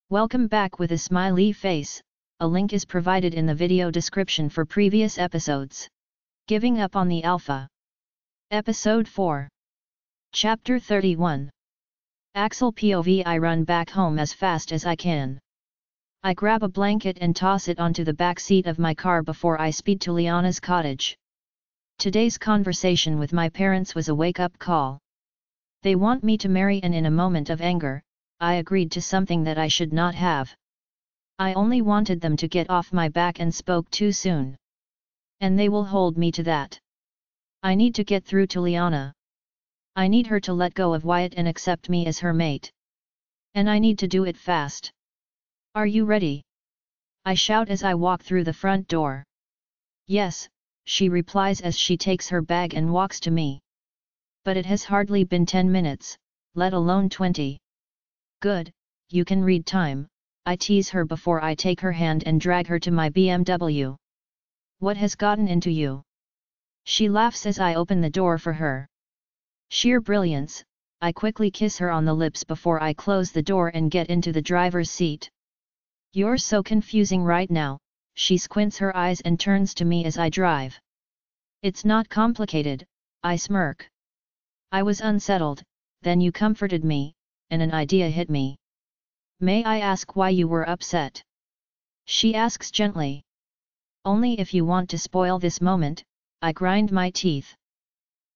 Welcome back with a smiley face. A link is provided in the video description for previous episodes. Giving up on the alpha. Episode 4. Chapter 31. Axel POV. I run back home as fast as I can. I grab a blanket and toss it onto the back seat of my car before I speed to Liana's cottage. Today's conversation with my parents was a wake-up call. They want me to marry, and in a moment of anger, I agreed to something that I should not have. I only wanted them to get off my back and spoke too soon. And they will hold me to that. I need to get through to Liana. I need her to let go of Wyatt and accept me as her mate. And I need to do it fast. Are you ready? I shout as I walk through the front door. Yes, she replies as she takes her bag and walks to me. But it has hardly been 10 minutes, let alone 20. Good, you can read time, I tease her before I take her hand and drag her to my BMW. What has gotten into you? She laughs as I open the door for her. Sheer brilliance, I quickly kiss her on the lips before I close the door and get into the driver's seat. You're so confusing right now, she squints her eyes and turns to me as I drive. It's not complicated, I smirk. I was unsettled, then you comforted me, and an idea hit me. May I ask why you were upset? She asks gently. Only if you want to spoil this moment, I grind my teeth.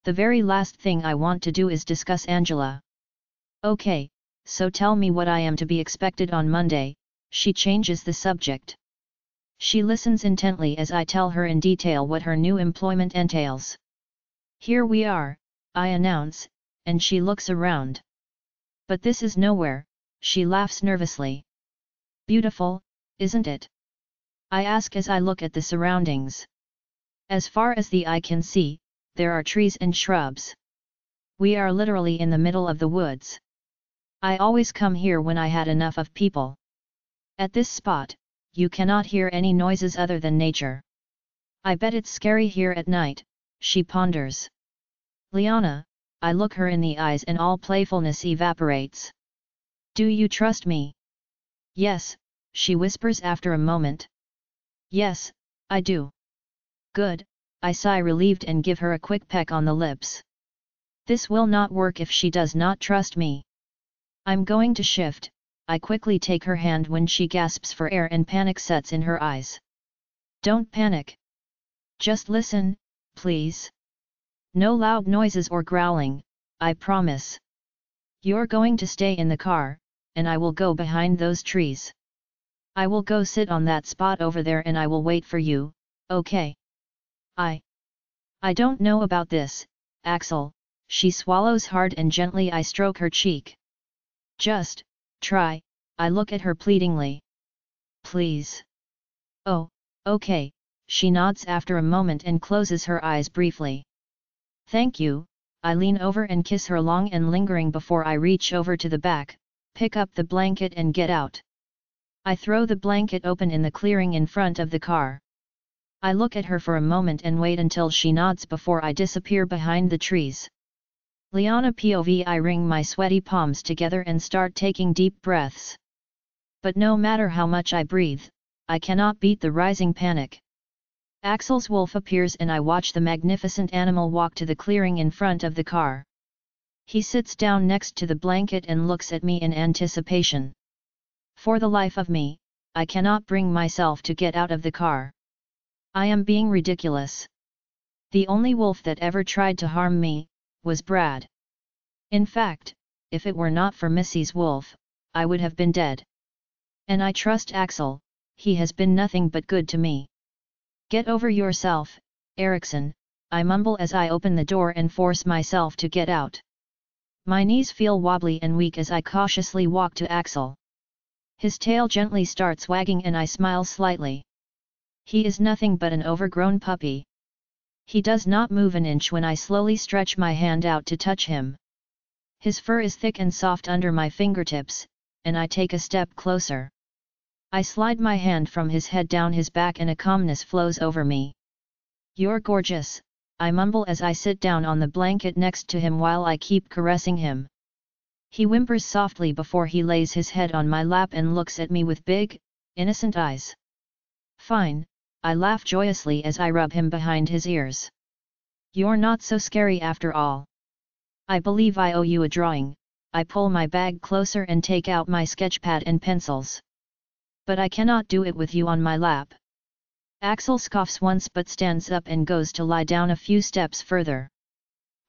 The very last thing I want to do is discuss Angela. Okay, so tell me what I am to be expected on Monday, she changes the subject. She listens intently as I tell her in detail what her new employment entails. Here we are, I announce, and she looks around. But this is nowhere, she laughs nervously. Beautiful, isn't it? I ask as I look at the surroundings. As far as the eye can see, there are trees and shrubs. We are literally in the middle of the woods. I always come here when I had enough of people. At this spot, you cannot hear any noises other than nature. I bet it's scary here at night, she ponders. Liana, I look her in the eyes and all playfulness evaporates. Do you trust me? Yes, she whispers after a moment. Yes, I do. Good, I sigh relieved and give her a quick peck on the lips. This will not work if she does not trust me. I'm going to shift, I quickly take her hand when she gasps for air and panic sets in her eyes. Don't panic. Just listen, please. No loud noises or growling, I promise. You're going to stay in the car, and I will go behind those trees. I will go sit on that spot over there and I will wait for you, okay? I don't know about this, Axel, she swallows hard and gently I stroke her cheek. Just, try, I look at her pleadingly. Please. Oh, okay, she nods after a moment and closes her eyes briefly. Thank you, I lean over and kiss her long and lingering before I reach over to the back, pick up the blanket and get out. I throw the blanket open in the clearing in front of the car. I look at her for a moment and wait until she nods before I disappear behind the trees. Liana POV. I wring my sweaty palms together and start taking deep breaths. But no matter how much I breathe, I cannot beat the rising panic. Axel's wolf appears and I watch the magnificent animal walk to the clearing in front of the car. He sits down next to the blanket and looks at me in anticipation. For the life of me, I cannot bring myself to get out of the car. I am being ridiculous. The only wolf that ever tried to harm me was Brad. In fact, if it were not for Missy's wolf, I would have been dead. And I trust Axel, he has been nothing but good to me. Get over yourself, Eriksson, I mumble as I open the door and force myself to get out. My knees feel wobbly and weak as I cautiously walk to Axel. His tail gently starts wagging and I smile slightly. He is nothing but an overgrown puppy. He does not move an inch when I slowly stretch my hand out to touch him. His fur is thick and soft under my fingertips, and I take a step closer. I slide my hand from his head down his back and a calmness flows over me. You're gorgeous, I mumble as I sit down on the blanket next to him while I keep caressing him. He whimpers softly before he lays his head on my lap and looks at me with big, innocent eyes. Fine, I laugh joyously as I rub him behind his ears. You're not so scary after all. I believe I owe you a drawing. I pull my bag closer and take out my sketchpad and pencils. But I cannot do it with you on my lap. Axel scoffs once but stands up and goes to lie down a few steps further.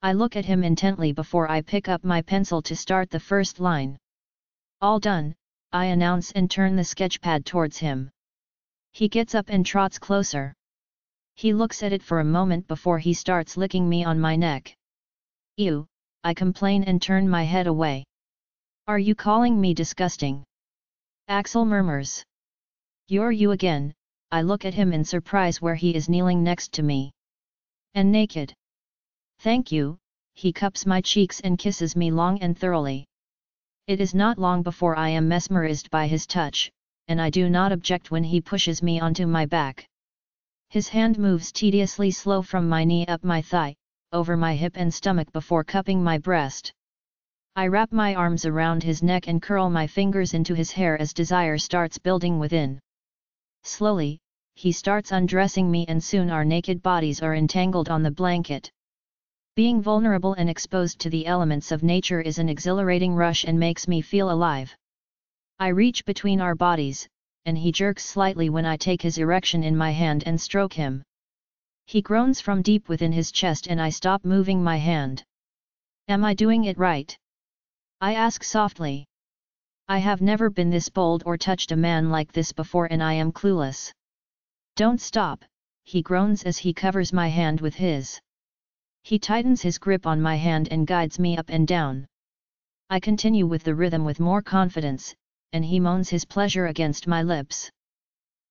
I look at him intently before I pick up my pencil to start the first line. All done, I announce and turn the sketchpad towards him. He gets up and trots closer. He looks at it for a moment before he starts licking me on my neck. Ew, I complain and turn my head away. Are you calling me disgusting? Axel murmurs. You're you again. I look at him in surprise where he is kneeling next to me. And naked. Thank you, he cups my cheeks and kisses me long and thoroughly. It is not long before I am mesmerized by his touch, and I do not object when he pushes me onto my back. His hand moves tediously slow from my knee up my thigh, over my hip and stomach before cupping my breast. I wrap my arms around his neck and curl my fingers into his hair as desire starts building within. Slowly, he starts undressing me and soon our naked bodies are entangled on the blanket. Being vulnerable and exposed to the elements of nature is an exhilarating rush and makes me feel alive. I reach between our bodies, and he jerks slightly when I take his erection in my hand and stroke him. He groans from deep within his chest and I stop moving my hand. Am I doing it right? I ask softly. I have never been this bold or touched a man like this before and I am clueless. Don't stop, he groans as he covers my hand with his. He tightens his grip on my hand and guides me up and down. I continue with the rhythm with more confidence, and he moans his pleasure against my lips.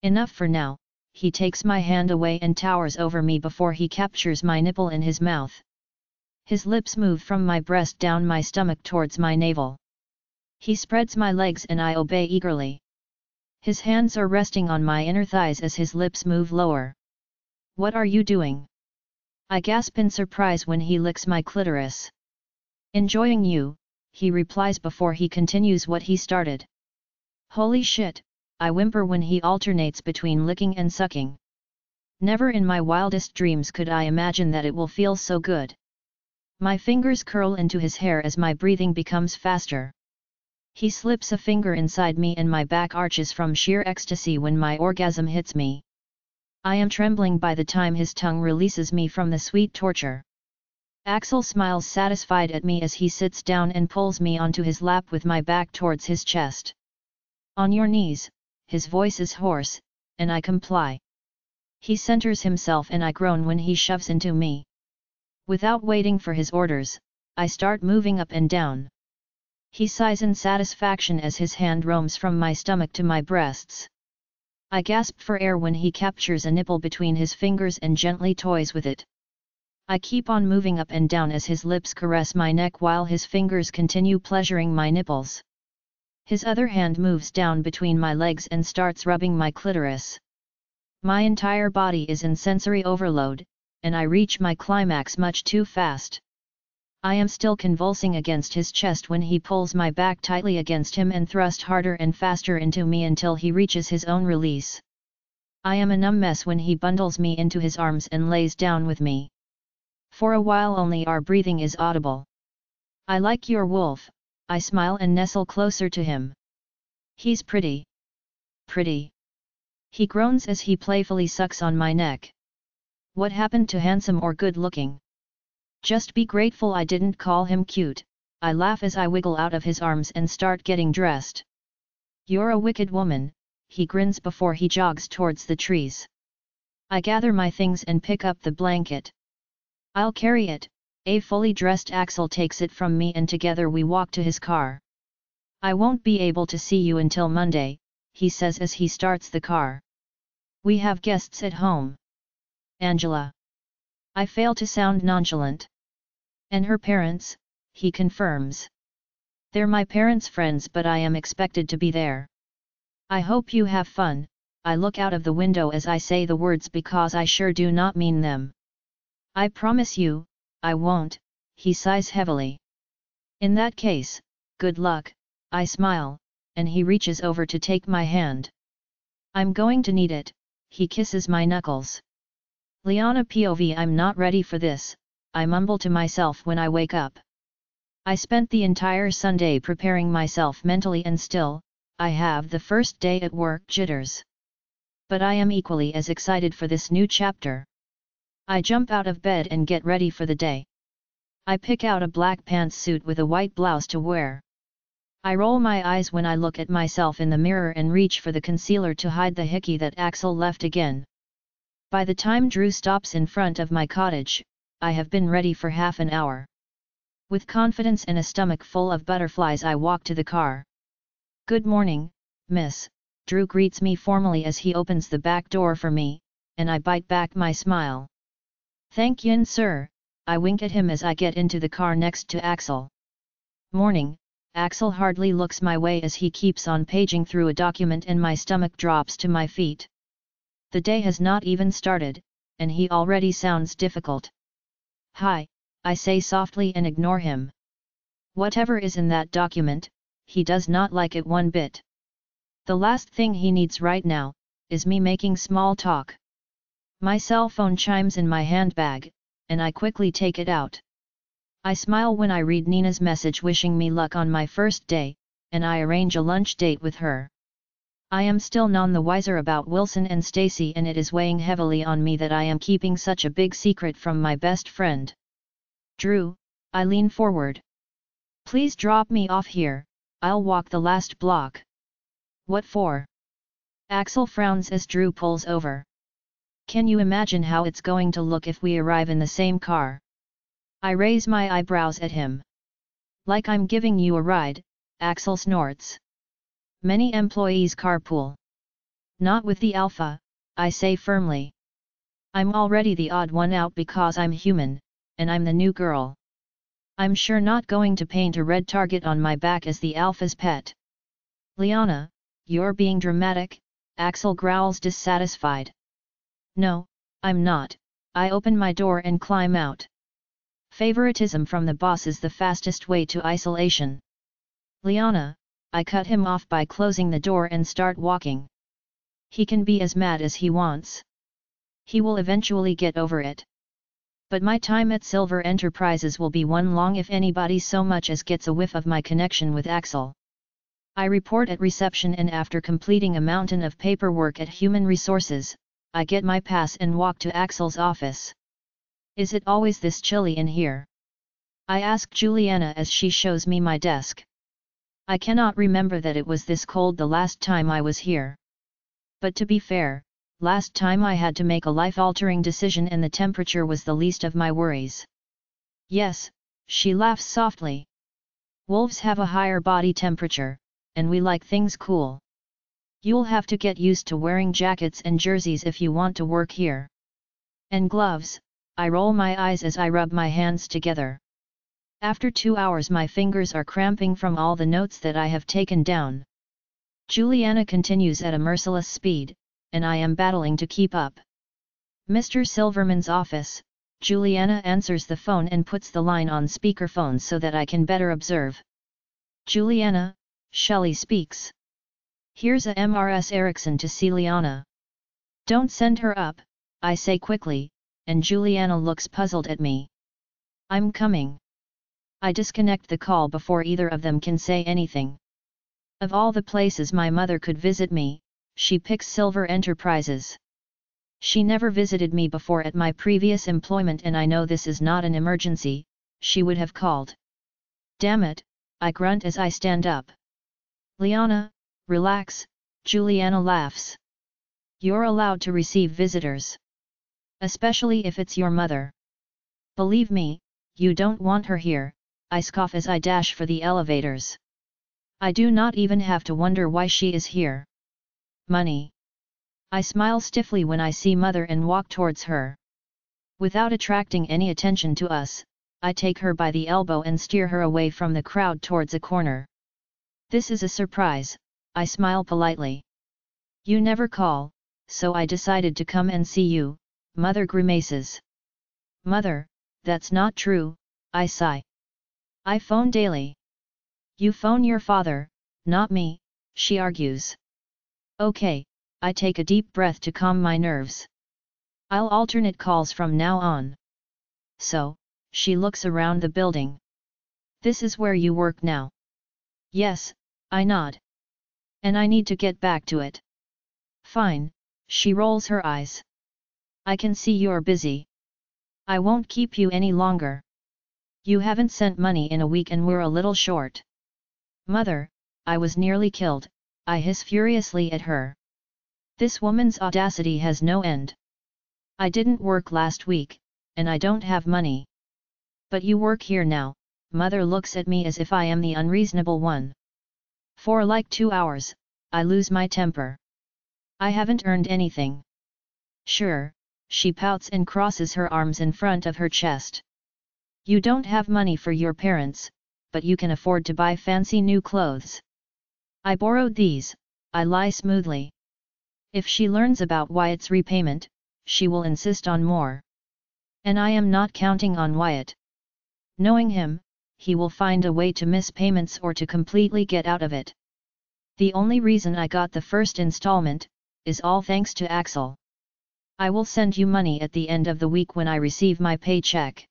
Enough for now, he takes my hand away and towers over me before he captures my nipple in his mouth. His lips move from my breast down my stomach towards my navel. He spreads my legs and I obey eagerly. His hands are resting on my inner thighs as his lips move lower. What are you doing? I gasp in surprise when he licks my clitoris. Enjoying you, he replies before he continues what he started. Holy shit, I whimper when he alternates between licking and sucking. Never in my wildest dreams could I imagine that it will feel so good. My fingers curl into his hair as my breathing becomes faster. He slips a finger inside me and my back arches from sheer ecstasy when my orgasm hits me. I am trembling by the time his tongue releases me from the sweet torture. Axel smiles satisfied at me as he sits down and pulls me onto his lap with my back towards his chest. On your knees, his voice is hoarse, and I comply. He centers himself and I groan when he shoves into me. Without waiting for his orders, I start moving up and down. He sighs in satisfaction as his hand roams from my stomach to my breasts. I gasp for air when he captures a nipple between his fingers and gently toys with it. I keep on moving up and down as his lips caress my neck while his fingers continue pleasuring my nipples. His other hand moves down between my legs and starts rubbing my clitoris. My entire body is in sensory overload, and I reach my climax much too fast. I am still convulsing against his chest when he pulls my back tightly against him and thrusts harder and faster into me until he reaches his own release. I am a numb mess when he bundles me into his arms and lays down with me. For a while only our breathing is audible. I like your wolf, I smile and nestle closer to him. He's pretty. Pretty. He groans as he playfully sucks on my neck. What happened to handsome or good looking? Just be grateful I didn't call him cute, I laugh as I wiggle out of his arms and start getting dressed. You're a wicked woman, he grins before he jogs towards the trees. I gather my things and pick up the blanket. I'll carry it, a fully dressed Axel takes it from me and together we walk to his car. I won't be able to see you until Monday, he says as he starts the car. We have guests at home. Angela. I fail to sound nonchalant. And her parents, he confirms. They're my parents' friends but I am expected to be there. I hope you have fun, I look out of the window as I say the words because I sure do not mean them. I promise you, I won't, he sighs heavily. In that case, Good luck, I smile, and he reaches over to take my hand. I'm going to need it, he kisses my knuckles. Liana POV I'm not ready for this, I mumble to myself when I wake up. I spent the entire Sunday preparing myself mentally and still, I have the first day at work jitters. But I am equally as excited for this new chapter. I jump out of bed and get ready for the day. I pick out a black pantsuit with a white blouse to wear. I roll my eyes when I look at myself in the mirror and reach for the concealer to hide the hickey that Axel left again. By the time Drew stops in front of my cottage, I have been ready for half an hour. With confidence and a stomach full of butterflies I walk to the car. Good morning, miss, Drew greets me formally as he opens the back door for me, and I bite back my smile. Thank yin sir, I wink at him as I get into the car next to Axel. Morning, Axel hardly looks my way as he keeps on paging through a document and my stomach drops to my feet. The day has not even started, and he already sounds difficult. Hi, I say softly and ignore him. Whatever is in that document, he does not like it one bit. The last thing he needs right now, is me making small talk. My cell phone chimes in my handbag, and I quickly take it out. I smile when I read Nina's message wishing me luck on my first day, and I arrange a lunch date with her. I am still none the wiser about Wilson and Stacy, and it is weighing heavily on me that I am keeping such a big secret from my best friend. Drew, I lean forward. Please drop me off here, I'll walk the last block. What for? Axel frowns as Drew pulls over. Can you imagine how it's going to look if we arrive in the same car? I raise my eyebrows at him. Like I'm giving you a ride, Axel snorts. Many employees carpool. Not with the Alpha, I say firmly. I'm already the odd one out because I'm human, and I'm the new girl. I'm sure not going to paint a red target on my back as the Alpha's pet. Liana, you're being dramatic, Axel growls dissatisfied. No, I'm not, I open my door and climb out. Favoritism from the boss is the fastest way to isolation. Liana, I cut him off by closing the door and start walking. He can be as mad as he wants. He will eventually get over it. But my time at Silver Enterprises will be one long if anybody so much as gets a whiff of my connection with Axel. I report at reception, and after completing a mountain of paperwork at Human Resources, I get my pass and walk to Axel's office. Is it always this chilly in here? I ask Juliana as she shows me my desk. I cannot remember that it was this cold the last time I was here. But to be fair, last time I had to make a life-altering decision and the temperature was the least of my worries. Yes, she laughs softly. Wolves have a higher body temperature, and we like things cool. You'll have to get used to wearing jackets and jerseys if you want to work here. And gloves, I roll my eyes as I rub my hands together. After 2 hours my fingers are cramping from all the notes that I have taken down. Juliana continues at a merciless speed, and I am battling to keep up. Mr. Silverman's office, Juliana answers the phone and puts the line on speakerphone so that I can better observe. Juliana, Shelley speaks. Here's a Mrs. Erickson to see Liana. Don't send her up, I say quickly, and Juliana looks puzzled at me. I'm coming. I disconnect the call before either of them can say anything. Of all the places my mother could visit me, she picks Silver Enterprises. She never visited me before at my previous employment, and I know this is not an emergency, she would have called. Damn it, I grunt as I stand up. Liana, relax, Juliana laughs. You're allowed to receive visitors. Especially if it's your mother. Believe me, you don't want her here, I scoff as I dash for the elevators. I do not even have to wonder why she is here. Money. I smile stiffly when I see Mother and walk towards her. Without attracting any attention to us, I take her by the elbow and steer her away from the crowd towards a corner. This is a surprise, I smile politely. You never call, so I decided to come and see you, Mother grimaces. Mother, that's not true, I sigh. I phone daily. You phone your father, not me, she argues. Okay, I take a deep breath to calm my nerves. I'll alternate calls from now on. So, she looks around the building. This is where you work now? Yes, I nod. And I need to get back to it. Fine, she rolls her eyes. I can see you're busy. I won't keep you any longer. You haven't sent money in a week and we're a little short. Mother, I was nearly killed, I hiss furiously at her. This woman's audacity has no end. I didn't work last week, and I don't have money. But you work here now. Mother looks at me as if I am the unreasonable one. For like 2 hours, I lose my temper. I haven't earned anything. Sure, she pouts and crosses her arms in front of her chest. You don't have money for your parents, but you can afford to buy fancy new clothes. I borrowed these, I lie smoothly. If she learns about Wyatt's repayment, she will insist on more. And I am not counting on Wyatt. Knowing him, he will find a way to miss payments or to completely get out of it. The only reason I got the first installment, is all thanks to Axel. I will send you money at the end of the week when I receive my paycheck.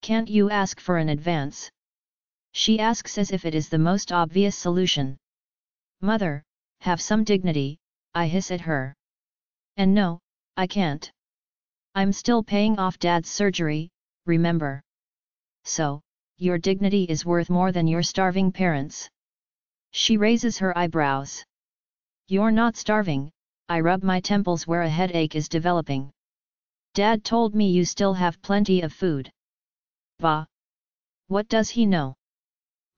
Can't you ask for an advance? She asks as if it is the most obvious solution. Mother, have some dignity, I hiss at her. And no, I can't. I'm still paying off Dad's surgery, remember? So, your dignity is worth more than your starving parents. She raises her eyebrows. You're not starving, I rub my temples where a headache is developing. Dad told me you still have plenty of food. Bah! What does he know?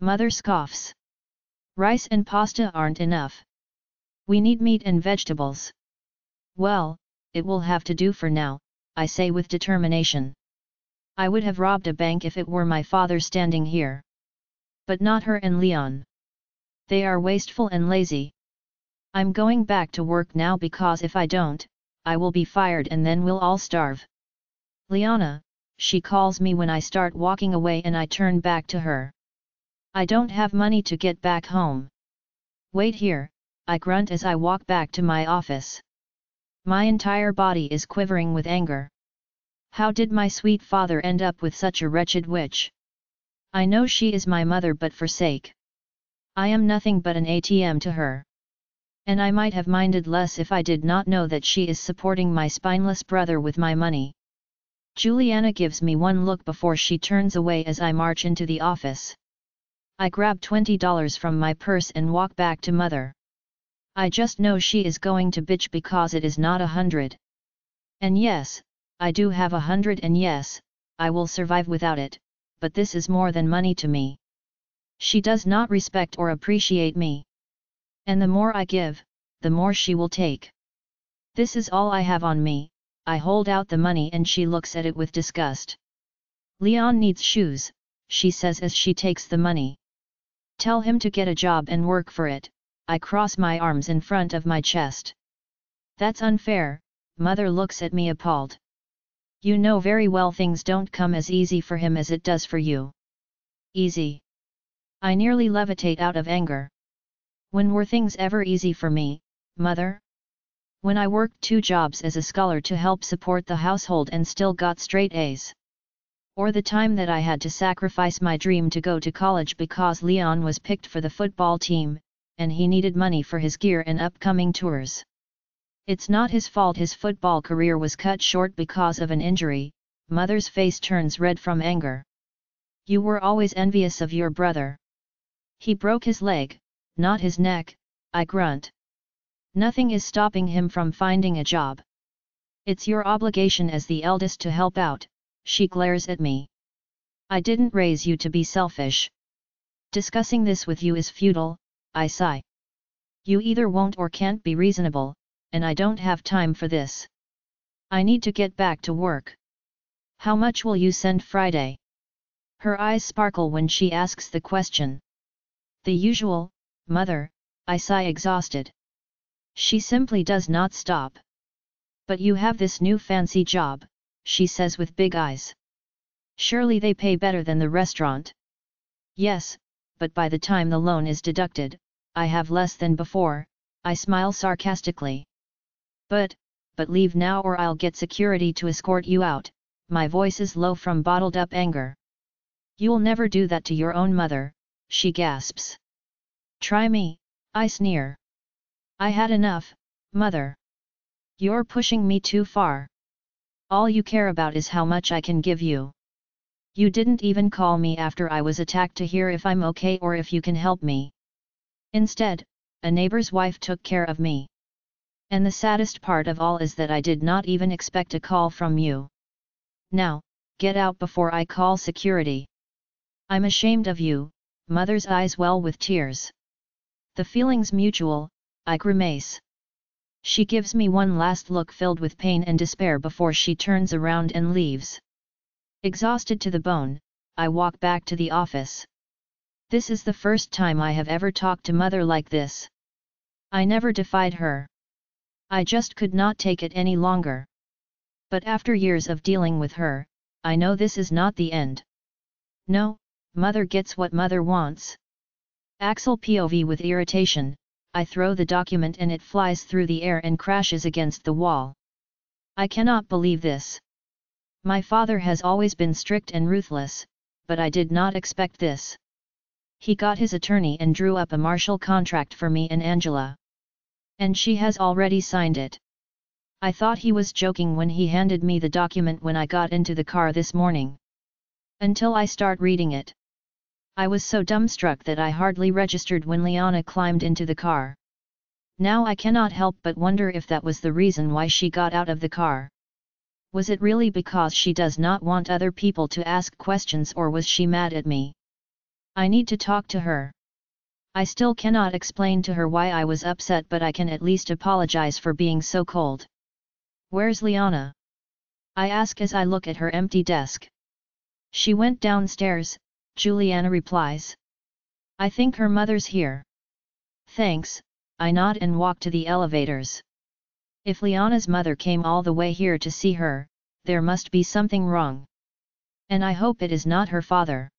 Mother scoffs. Rice and pasta aren't enough. We need meat and vegetables. Well, it will have to do for now, I say with determination. I would have robbed a bank if it were my father standing here. But not her and Leon. They are wasteful and lazy. I'm going back to work now because if I don't, I will be fired and then we'll all starve. Liana, she calls me when I start walking away and I turn back to her. I don't have money to get back home. Wait here, I grunt as I walk back to my office. My entire body is quivering with anger. How did my sweet father end up with such a wretched witch? I know she is my mother, but for sake. I am nothing but an ATM to her. And I might have minded less if I did not know that she is supporting my spineless brother with my money. Juliana gives me one look before she turns away as I march into the office. I grab $20 from my purse and walk back to Mother. I just know she is going to bitch because it is not 100. And yes, I do have 100, and yes, I will survive without it, but this is more than money to me. She does not respect or appreciate me. And the more I give, the more she will take. This is all I have on me. I hold out the money and she looks at it with disgust. Leon needs shoes, she says as she takes the money. Tell him to get a job and work for it, I cross my arms in front of my chest. That's unfair, Mother looks at me appalled. You know very well things don't come as easy for him as it does for you. Easy. I nearly levitate out of anger. When were things ever easy for me, Mother? When I worked 2 jobs as a scholar to help support the household and still got straight A's. Or the time that I had to sacrifice my dream to go to college because Leon was picked for the football team, and he needed money for his gear and upcoming tours. It's not his fault his football career was cut short because of an injury. Mother's face turns red from anger. You were always envious of your brother. He broke his leg, not his neck, I grunt. Nothing is stopping him from finding a job. It's your obligation as the eldest to help out, she glares at me. I didn't raise you to be selfish. Discussing this with you is futile, I sigh. You either won't or can't be reasonable, and I don't have time for this. I need to get back to work. How much will you send Friday? Her eyes sparkle when she asks the question. The usual, Mother, I sigh exhausted. She simply does not stop. But you have this new fancy job, she says with big eyes. Surely they pay better than the restaurant. Yes, but by the time the loan is deducted, I have less than before. I smile sarcastically. But leave now or I'll get security to escort you out. My voice is low from bottled up anger. You'll never do that to your own mother, she gasps. Try me, I sneer. I had enough, mother. You're pushing me too far. All you care about is how much I can give you. You didn't even call me after I was attacked to hear if I'm okay or if you can help me. Instead, a neighbor's wife took care of me. And the saddest part of all is that I did not even expect a call from you. Now, get out before I call security. I'm ashamed of you, mother's eyes well with tears. The feeling's mutual, I grimace. She gives me one last look filled with pain and despair before she turns around and leaves. Exhausted to the bone, I walk back to the office. This is the first time I have ever talked to mother like this. I never defied her. I just could not take it any longer. But after years of dealing with her, I know this is not the end. No, mother gets what mother wants. Axel POV with irritation, I throw the document and it flies through the air and crashes against the wall. I cannot believe this. My father has always been strict and ruthless, but I did not expect this. He got his attorney and drew up a martial contract for me and Angela. And she has already signed it. I thought he was joking when he handed me the document when I got into the car this morning. Until I start reading it. I was so dumbstruck that I hardly registered when Liana climbed into the car. Now I cannot help but wonder if that was the reason why she got out of the car. Was it really because she does not want other people to ask questions, or was she mad at me? I need to talk to her. I still cannot explain to her why I was upset, but I can at least apologize for being so cold. Where's Liana? I ask as I look at her empty desk. She went downstairs, Juliana replies. I think her mother's here. Thanks, I nod and walk to the elevators. If Liana's mother came all the way here to see her, there must be something wrong. And I hope it is not her father.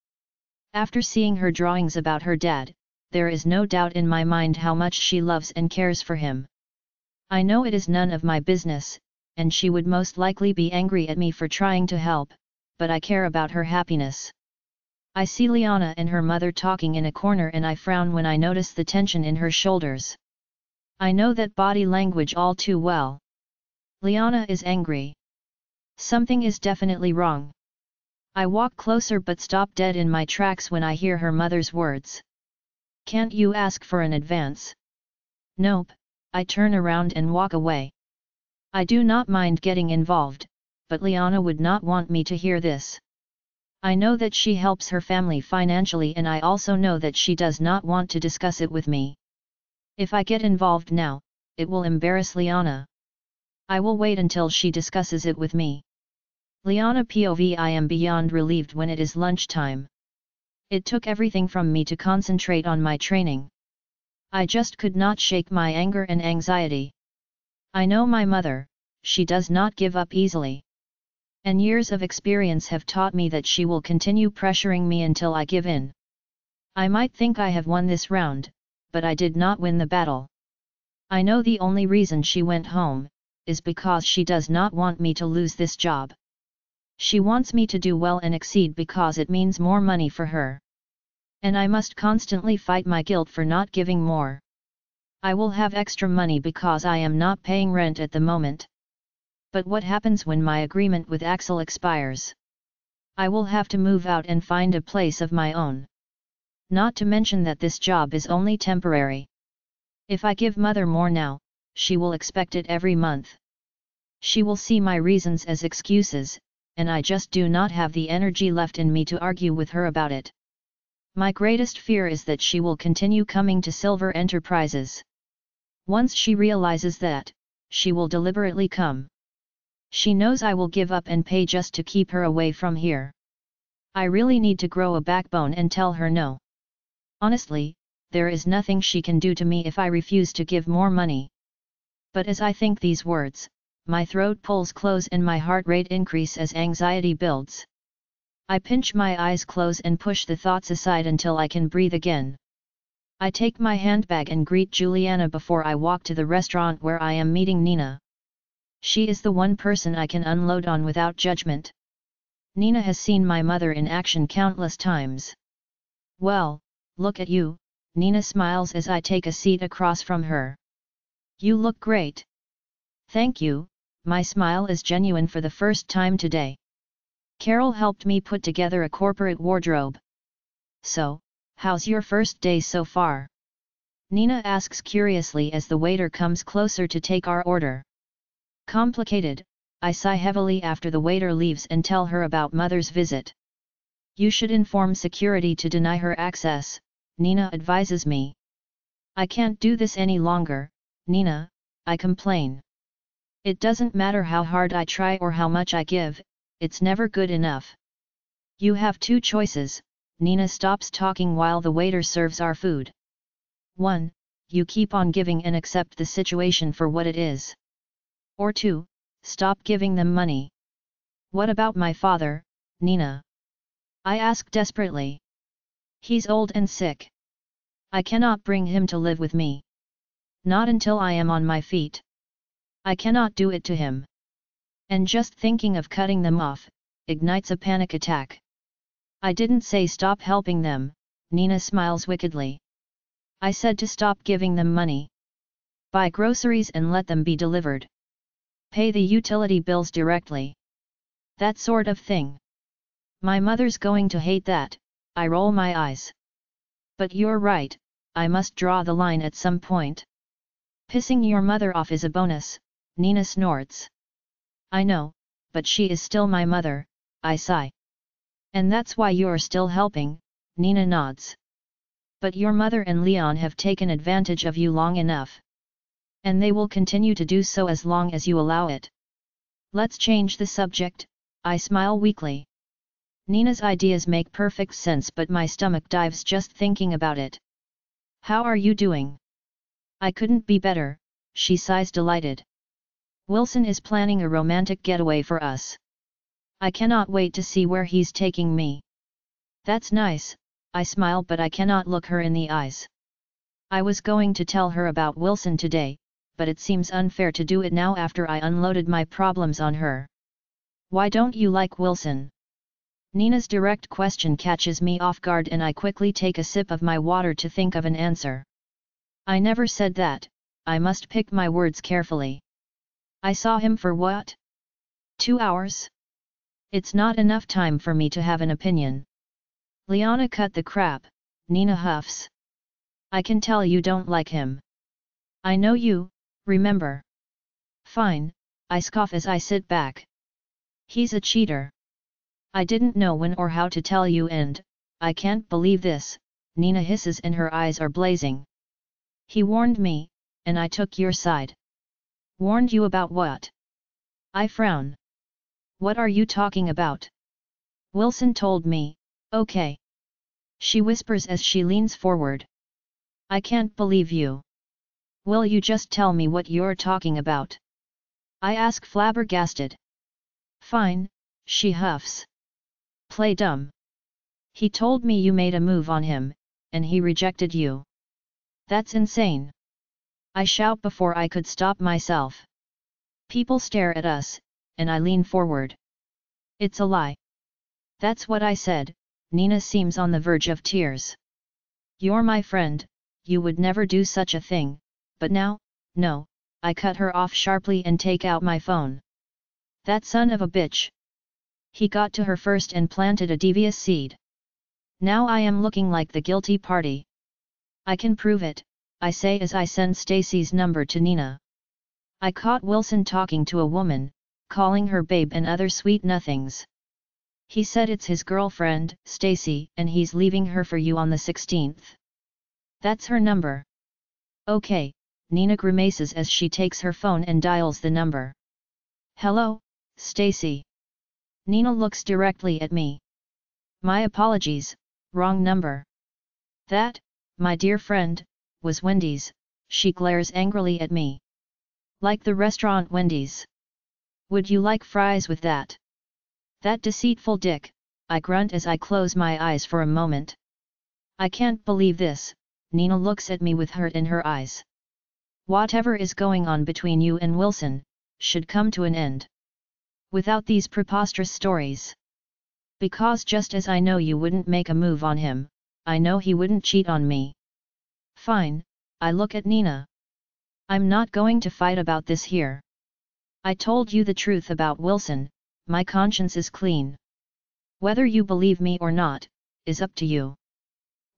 After seeing her drawings about her dad, there is no doubt in my mind how much she loves and cares for him. I know it is none of my business, and she would most likely be angry at me for trying to help, but I care about her happiness. I see Liana and her mother talking in a corner and I frown when I notice the tension in her shoulders. I know that body language all too well. Liana is angry. Something is definitely wrong. I walk closer but stop dead in my tracks when I hear her mother's words. Can't you ask for an advance? Nope, I turn around and walk away. I do not mind getting involved, but Liana would not want me to hear this. I know that she helps her family financially, and I also know that she does not want to discuss it with me. If I get involved now, it will embarrass Liana. I will wait until she discusses it with me. Liana POV. I am beyond relieved when it is lunchtime. It took everything from me to concentrate on my training. I just could not shake my anger and anxiety. I know my mother, she does not give up easily. And years of experience have taught me that she will continue pressuring me until I give in. I might think I have won this round, but I did not win the battle. I know the only reason she went home, is because she does not want me to lose this job. She wants me to do well and exceed because it means more money for her. And I must constantly fight my guilt for not giving more. I will have extra money because I am not paying rent at the moment. But what happens when my agreement with Axel expires? I will have to move out and find a place of my own. Not to mention that this job is only temporary. If I give mother more now, she will expect it every month. She will see my reasons as excuses, and I just do not have the energy left in me to argue with her about it. My greatest fear is that she will continue coming to Silver Enterprises. Once she realizes that, she will deliberately come. She knows I will give up and pay just to keep her away from here. I really need to grow a backbone and tell her no. Honestly, there is nothing she can do to me if I refuse to give more money. But as I think these words, my throat pulls close and my heart rate increase as anxiety builds. I pinch my eyes close and push the thoughts aside until I can breathe again. I take my handbag and greet Juliana before I walk to the restaurant where I am meeting Nina. She is the one person I can unload on without judgment. Nina has seen my mother in action countless times. Well, look at you, Nina smiles as I take a seat across from her. You look great. Thank you, my smile is genuine for the first time today. Carol helped me put together a corporate wardrobe. So, how's your first day so far? Nina asks curiously as the waiter comes closer to take our order. Complicated, I sigh heavily after the waiter leaves and tell her about Mother's visit. You should inform security to deny her access, Nina advises me. I can't do this any longer, Nina, I complain. It doesn't matter how hard I try or how much I give, it's never good enough. You have two choices, Nina stops talking while the waiter serves our food. 1. You keep on giving and accept the situation for what it is. Or 2. Stop giving them money. What about my father, Nina? I ask desperately. He's old and sick. I cannot bring him to live with me. Not until I am on my feet. I cannot do it to him. And just thinking of cutting them off, ignites a panic attack. I didn't say stop helping them, Nina smiles wickedly. I said to stop giving them money. Buy groceries and let them be delivered. Pay the utility bills directly. That sort of thing. My mother's going to hate that, I roll my eyes. But you're right, I must draw the line at some point. Pissing your mother off is a bonus, Nina snorts. I know, but she is still my mother, I sigh. And that's why you're still helping, Nina nods. But your mother and Leon have taken advantage of you long enough. And they will continue to do so as long as you allow it. Let's change the subject, I smile weakly. Nina's ideas make perfect sense, but my stomach dives just thinking about it. How are you doing? I couldn't be better, she sighs delighted. Wilson is planning a romantic getaway for us. I cannot wait to see where he's taking me. That's nice, I smile, but I cannot look her in the eyes. I was going to tell her about Wilson today, but it seems unfair to do it now after I unloaded my problems on her. Why don't you like Wilson? Nina's direct question catches me off guard and I quickly take a sip of my water to think of an answer. I never said that, I must pick my words carefully. I saw him for what? 2 hours? It's not enough time for me to have an opinion. Liana, cut the crap, Nina huffs. I can tell you don't like him. I know you, remember? Fine, I scoff as I sit back. He's a cheater. I didn't know when or how to tell you, and I can't believe this, Nina hisses and her eyes are blazing. He warned me, and I took your side. Warned you about what? I frown. What are you talking about? Wilson told me, okay. She whispers as she leans forward. I can't believe you. Will you just tell me what you're talking about? I ask flabbergasted. Fine, she huffs. Play dumb. He told me you made a move on him, and he rejected you. That's insane. I shout before I could stop myself. People stare at us, and I lean forward. It's a lie. That's what I said, Nina seems on the verge of tears. You're my friend, you would never do such a thing, but now, no, I cut her off sharply and take out my phone. That son of a bitch. He got to her first and planted a devious seed. Now I am looking like the guilty party. I can prove it, I say as I send Stacy's number to Nina. I caught Wilson talking to a woman, calling her babe and other sweet nothings. He said it's his girlfriend, Stacy, and he's leaving her for you on the 16th. That's her number. Okay, Nina grimaces as she takes her phone and dials the number. Hello, Stacy. Nina looks directly at me. My apologies, wrong number. That, my dear friend, was Wendy's, she glares angrily at me. Like the restaurant Wendy's. Would you like fries with that? That deceitful dick, I grunt as I close my eyes for a moment. I can't believe this, Nina looks at me with hurt in her eyes. Whatever is going on between you and Wilson, should come to an end. Without these preposterous stories. Because just as I know you wouldn't make a move on him, I know he wouldn't cheat on me. Fine, I look at Nina. I'm not going to fight about this here. I told you the truth about Wilson, my conscience is clean. Whether you believe me or not, is up to you.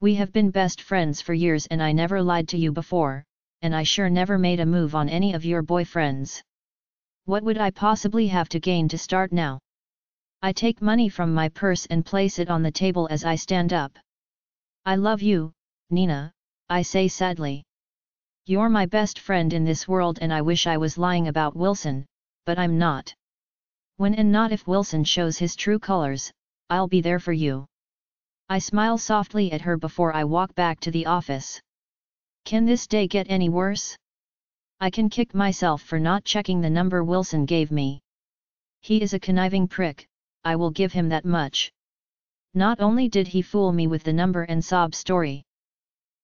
We have been best friends for years and I never lied to you before, and I sure never made a move on any of your boyfriends. What would I possibly have to gain to start now? I take money from my purse and place it on the table as I stand up. I love you, Nina, I say sadly. You're my best friend in this world and I wish I was lying about Wilson, but I'm not. When and not if Wilson shows his true colors, I'll be there for you. I smile softly at her before I walk back to the office. Can this day get any worse? I can kick myself for not checking the number Wilson gave me. He is a conniving prick, I will give him that much. Not only did he fool me with the number and sob story,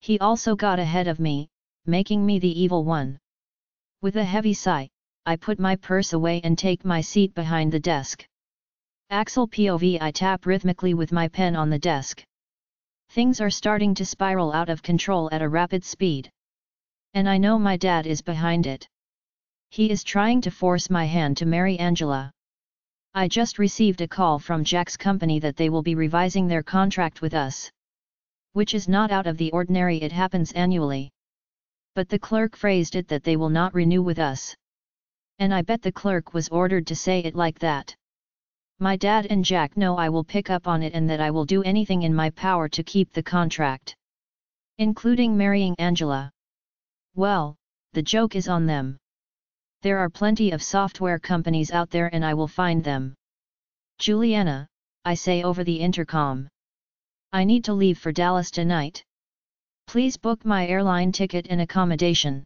he also got ahead of me, making me the evil one. With a heavy sigh, I put my purse away and take my seat behind the desk. Axel POV I tap rhythmically with my pen on the desk. Things are starting to spiral out of control at a rapid speed. And I know my dad is behind it. He is trying to force my hand to marry Angela. I just received a call from Jack's company that they will be revising their contract with us. Which is not out of the ordinary, it happens annually. But the clerk phrased it that they will not renew with us. And I bet the clerk was ordered to say it like that. My dad and Jack know I will pick up on it and that I will do anything in my power to keep the contract. Including marrying Angela. Well, the joke is on them. There are plenty of software companies out there and I will find them. Juliana, I say over the intercom. I need to leave for Dallas tonight. Please book my airline ticket and accommodation.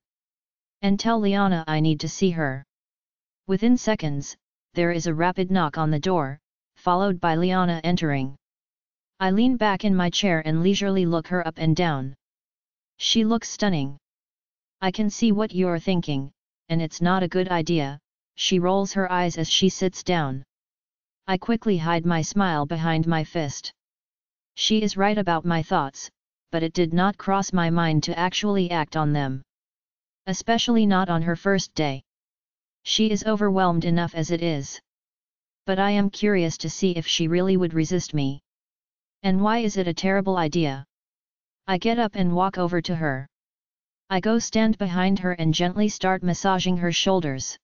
And tell Liana I need to see her. Within seconds, there is a rapid knock on the door, followed by Liana entering. I lean back in my chair and leisurely look her up and down. She looks stunning. I can see what you're thinking, and it's not a good idea, she rolls her eyes as she sits down. I quickly hide my smile behind my fist. She is right about my thoughts, but it did not cross my mind to actually act on them. Especially not on her first day. She is overwhelmed enough as it is. But I am curious to see if she really would resist me. And why is it a terrible idea? I get up and walk over to her. I go stand behind her and gently start massaging her shoulders.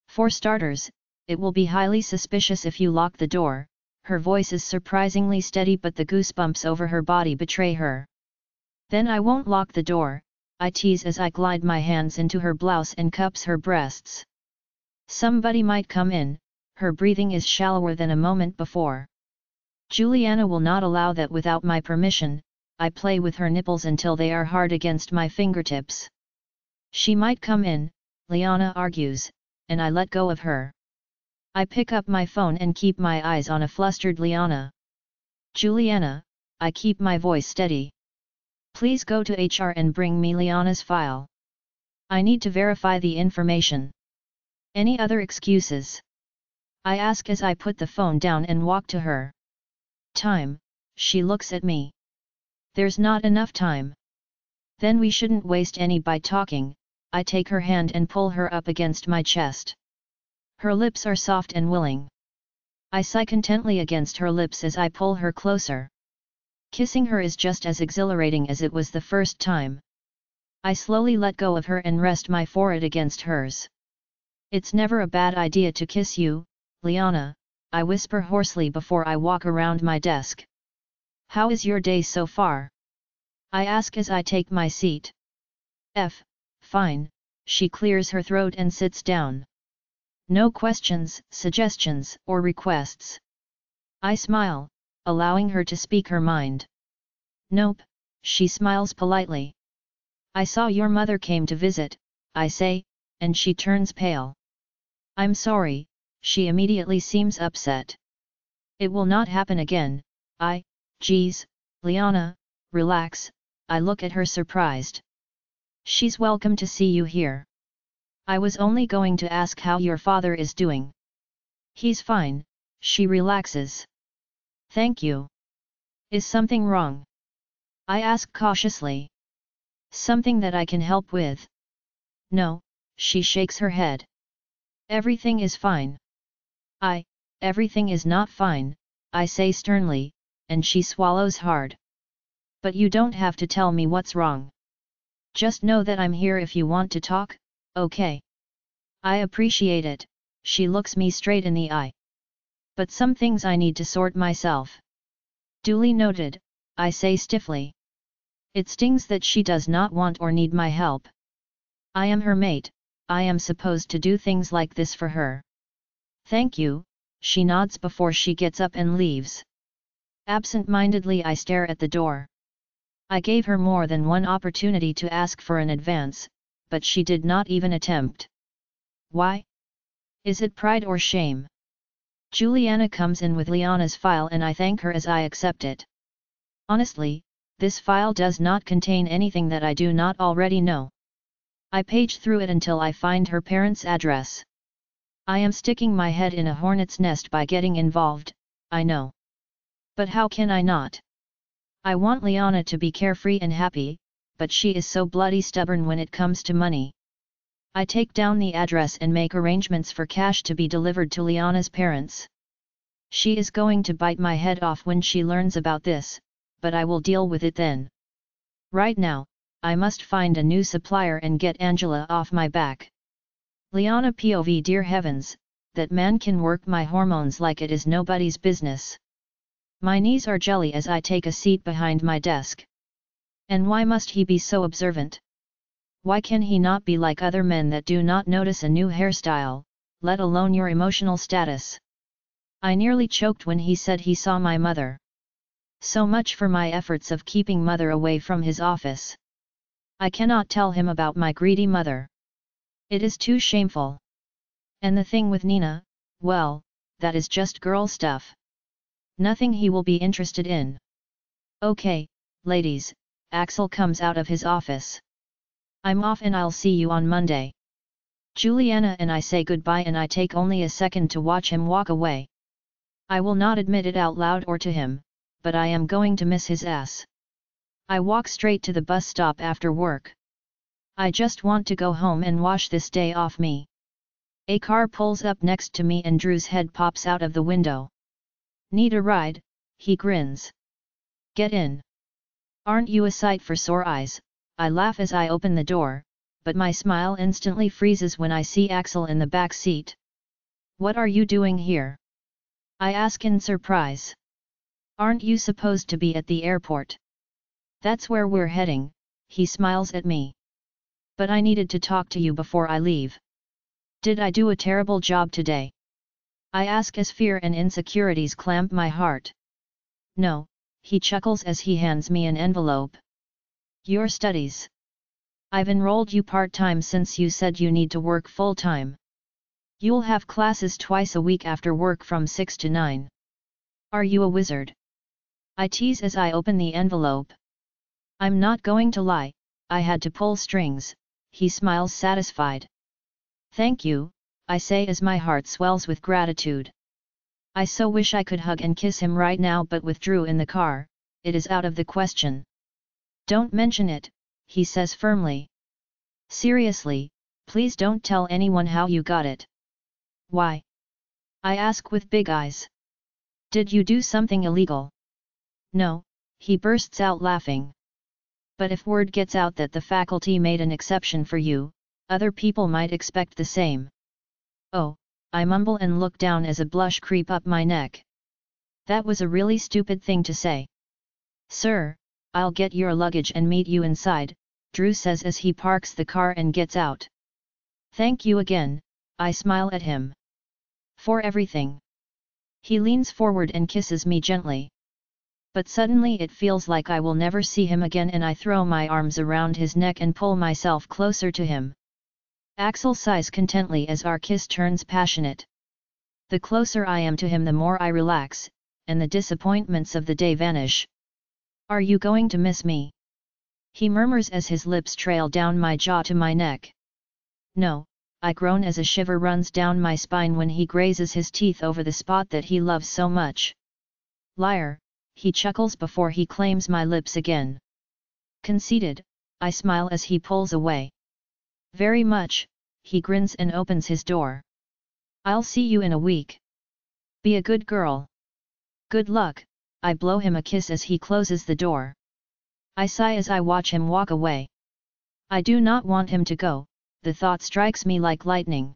For starters, it will be highly suspicious if you lock the door. Her voice is surprisingly steady but the goosebumps over her body betray her. Then I won't lock the door, I tease as I glide my hands into her blouse and cups her breasts. Somebody might come in, her breathing is shallower than a moment before. Juliana will not allow that without my permission. I play with her nipples until they are hard against my fingertips. She might come in, Liana argues, and I let go of her. I pick up my phone and keep my eyes on a flustered Liana. Juliana, I keep my voice steady. Please go to HR and bring me Liana's file. I need to verify the information. Any other excuses? I ask as I put the phone down and walk to her. Time, she looks at me. There's not enough time. Then we shouldn't waste any by talking, I take her hand and pull her up against my chest. Her lips are soft and willing. I sigh contently against her lips as I pull her closer. Kissing her is just as exhilarating as it was the first time. I slowly let go of her and rest my forehead against hers. It's never a bad idea to kiss you, Liana, I whisper hoarsely before I walk around my desk. How is your day so far? I ask as I take my seat. Fine, she clears her throat and sits down. No questions, suggestions, or requests. I smile, allowing her to speak her mind. Nope, she smiles politely. I saw your mother came to visit, I say, and she turns pale. I'm sorry, she immediately seems upset. It will not happen again. Geez, Liana, relax. I look at her surprised. She's welcome to see you here. I was only going to ask how your father is doing. He's fine, she relaxes. Thank you. Is something wrong? I ask cautiously. Something that I can help with? No, she shakes her head. Everything is fine. Everything is not fine, I say sternly, and she swallows hard. But you don't have to tell me what's wrong. Just know that I'm here if you want to talk, okay? I appreciate it, she looks me straight in the eye. But some things I need to sort myself. Duly noted, I say stiffly. It stings that she does not want or need my help. I am her mate, I am supposed to do things like this for her. Thank you, she nods before she gets up and leaves. Absent-mindedly I stare at the door. I gave her more than one opportunity to ask for an advance, but she did not even attempt. Why? Is it pride or shame? Juliana comes in with Liana's file and I thank her as I accept it. Honestly, this file does not contain anything that I do not already know. I page through it until I find her parents' address. I am sticking my head in a hornet's nest by getting involved, I know. But how can I not? I want Liana to be carefree and happy, but she is so bloody stubborn when it comes to money. I take down the address and make arrangements for cash to be delivered to Liana's parents. She is going to bite my head off when she learns about this, but I will deal with it then. Right now, I must find a new supplier and get Angela off my back. Liana POV. Dear heavens, that man can work my hormones like it is nobody's business. My knees are jelly as I take a seat behind my desk. And why must he be so observant? Why can he not be like other men that do not notice a new hairstyle, let alone your emotional status? I nearly choked when he said he saw my mother. So much for my efforts of keeping mother away from his office. I cannot tell him about my greedy mother. It is too shameful. And the thing with Nina, well, that is just girl stuff. Nothing he will be interested in. Okay, ladies, Axel comes out of his office. I'm off and I'll see you on Monday. Juliana and I say goodbye and I take only a second to watch him walk away. I will not admit it out loud or to him, but I am going to miss his ass. I walk straight to the bus stop after work. I just want to go home and wash this day off me. A car pulls up next to me and Drew's head pops out of the window. Need a ride? He grins. Get in. Aren't you a sight for sore eyes? I laugh as I open the door, but my smile instantly freezes when I see Axel in the back seat. What are you doing here? I ask in surprise. Aren't you supposed to be at the airport? That's where we're heading, he smiles at me. But I needed to talk to you before I leave. Did I do a terrible job today? I ask as fear and insecurities clamp my heart. No, he chuckles as he hands me an envelope. Your studies. I've enrolled you part-time since you said you need to work full-time. You'll have classes twice a week after work from 6 to 9. Are you a wizard? I tease as I open the envelope. I'm not going to lie, I had to pull strings, he smiles satisfied. Thank you, I say as my heart swells with gratitude. I so wish I could hug and kiss him right now, but with Drew in the car, it is out of the question. Don't mention it, he says firmly. Seriously, please don't tell anyone how you got it. Why? I ask with big eyes. Did you do something illegal? No, he bursts out laughing. But if word gets out that the faculty made an exception for you, other people might expect the same. Oh, I mumble and look down as a blush creep up my neck. That was a really stupid thing to say. Sir, I'll get your luggage and meet you inside, Drew says as he parks the car and gets out. Thank you again, I smile at him. For everything. He leans forward and kisses me gently. But suddenly it feels like I will never see him again and I throw my arms around his neck and pull myself closer to him. Axel sighs contently as our kiss turns passionate. The closer I am to him the more I relax, and the disappointments of the day vanish. Are you going to miss me? He murmurs as his lips trail down my jaw to my neck. No, I groan as a shiver runs down my spine when he grazes his teeth over the spot that he loves so much. Liar, he chuckles before he claims my lips again. Conceited, I smile as he pulls away. Very much, he grins and opens his door. I'll see you in a week. Be a good girl. Good luck, I blow him a kiss as he closes the door. I sigh as I watch him walk away. I do not want him to go, the thought strikes me like lightning.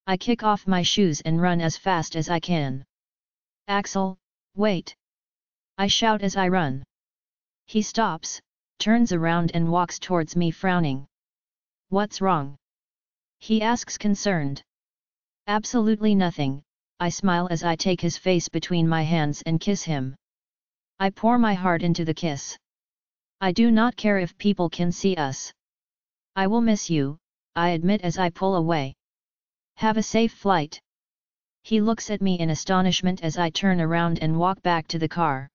I kick off my shoes and run as fast as I can. Axel, wait! I shout as I run. He stops, turns around and walks towards me frowning. What's wrong? He asks concerned. Absolutely nothing, I smile as I take his face between my hands and kiss him. I pour my heart into the kiss. I do not care if people can see us. I will miss you, I admit as I pull away. Have a safe flight. He looks at me in astonishment as I turn around and walk back to the car.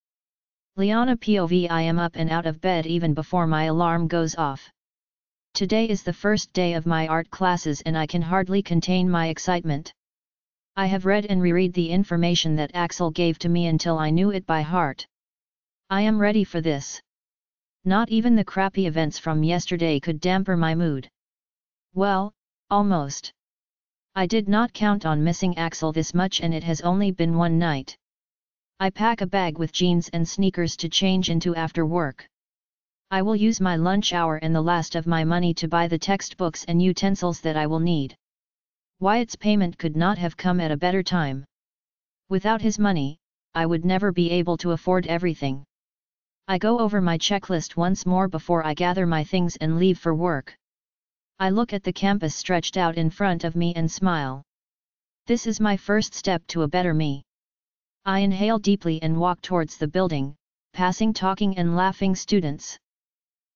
Liana POV. I am up and out of bed even before my alarm goes off. Today is the first day of my art classes and I can hardly contain my excitement. I have read and reread the information that Axel gave to me until I knew it by heart. I am ready for this. Not even the crappy events from yesterday could damper my mood. Well, almost. I did not count on missing Axel this much and it has only been one night. I pack a bag with jeans and sneakers to change into after work. I will use my lunch hour and the last of my money to buy the textbooks and utensils that I will need. Wyatt's payment could not have come at a better time. Without his money, I would never be able to afford everything. I go over my checklist once more before I gather my things and leave for work. I look at the campus stretched out in front of me and smile. This is my first step to a better me. I inhale deeply and walk towards the building, passing talking and laughing students.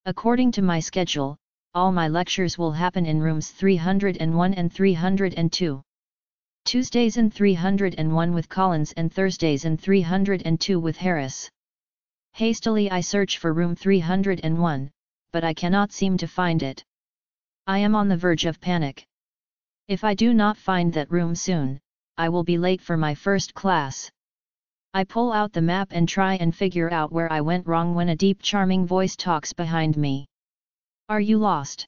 According to my schedule, all my lectures will happen in rooms 301 and 302. Tuesdays in 301 with Collins and Thursdays in 302 with Harris. Hastily I search for room 301, but I cannot seem to find it. I am on the verge of panic. If I do not find that room soon, I will be late for my first class. I pull out the map and try and figure out where I went wrong when a deep charming voice talks behind me. Are you lost?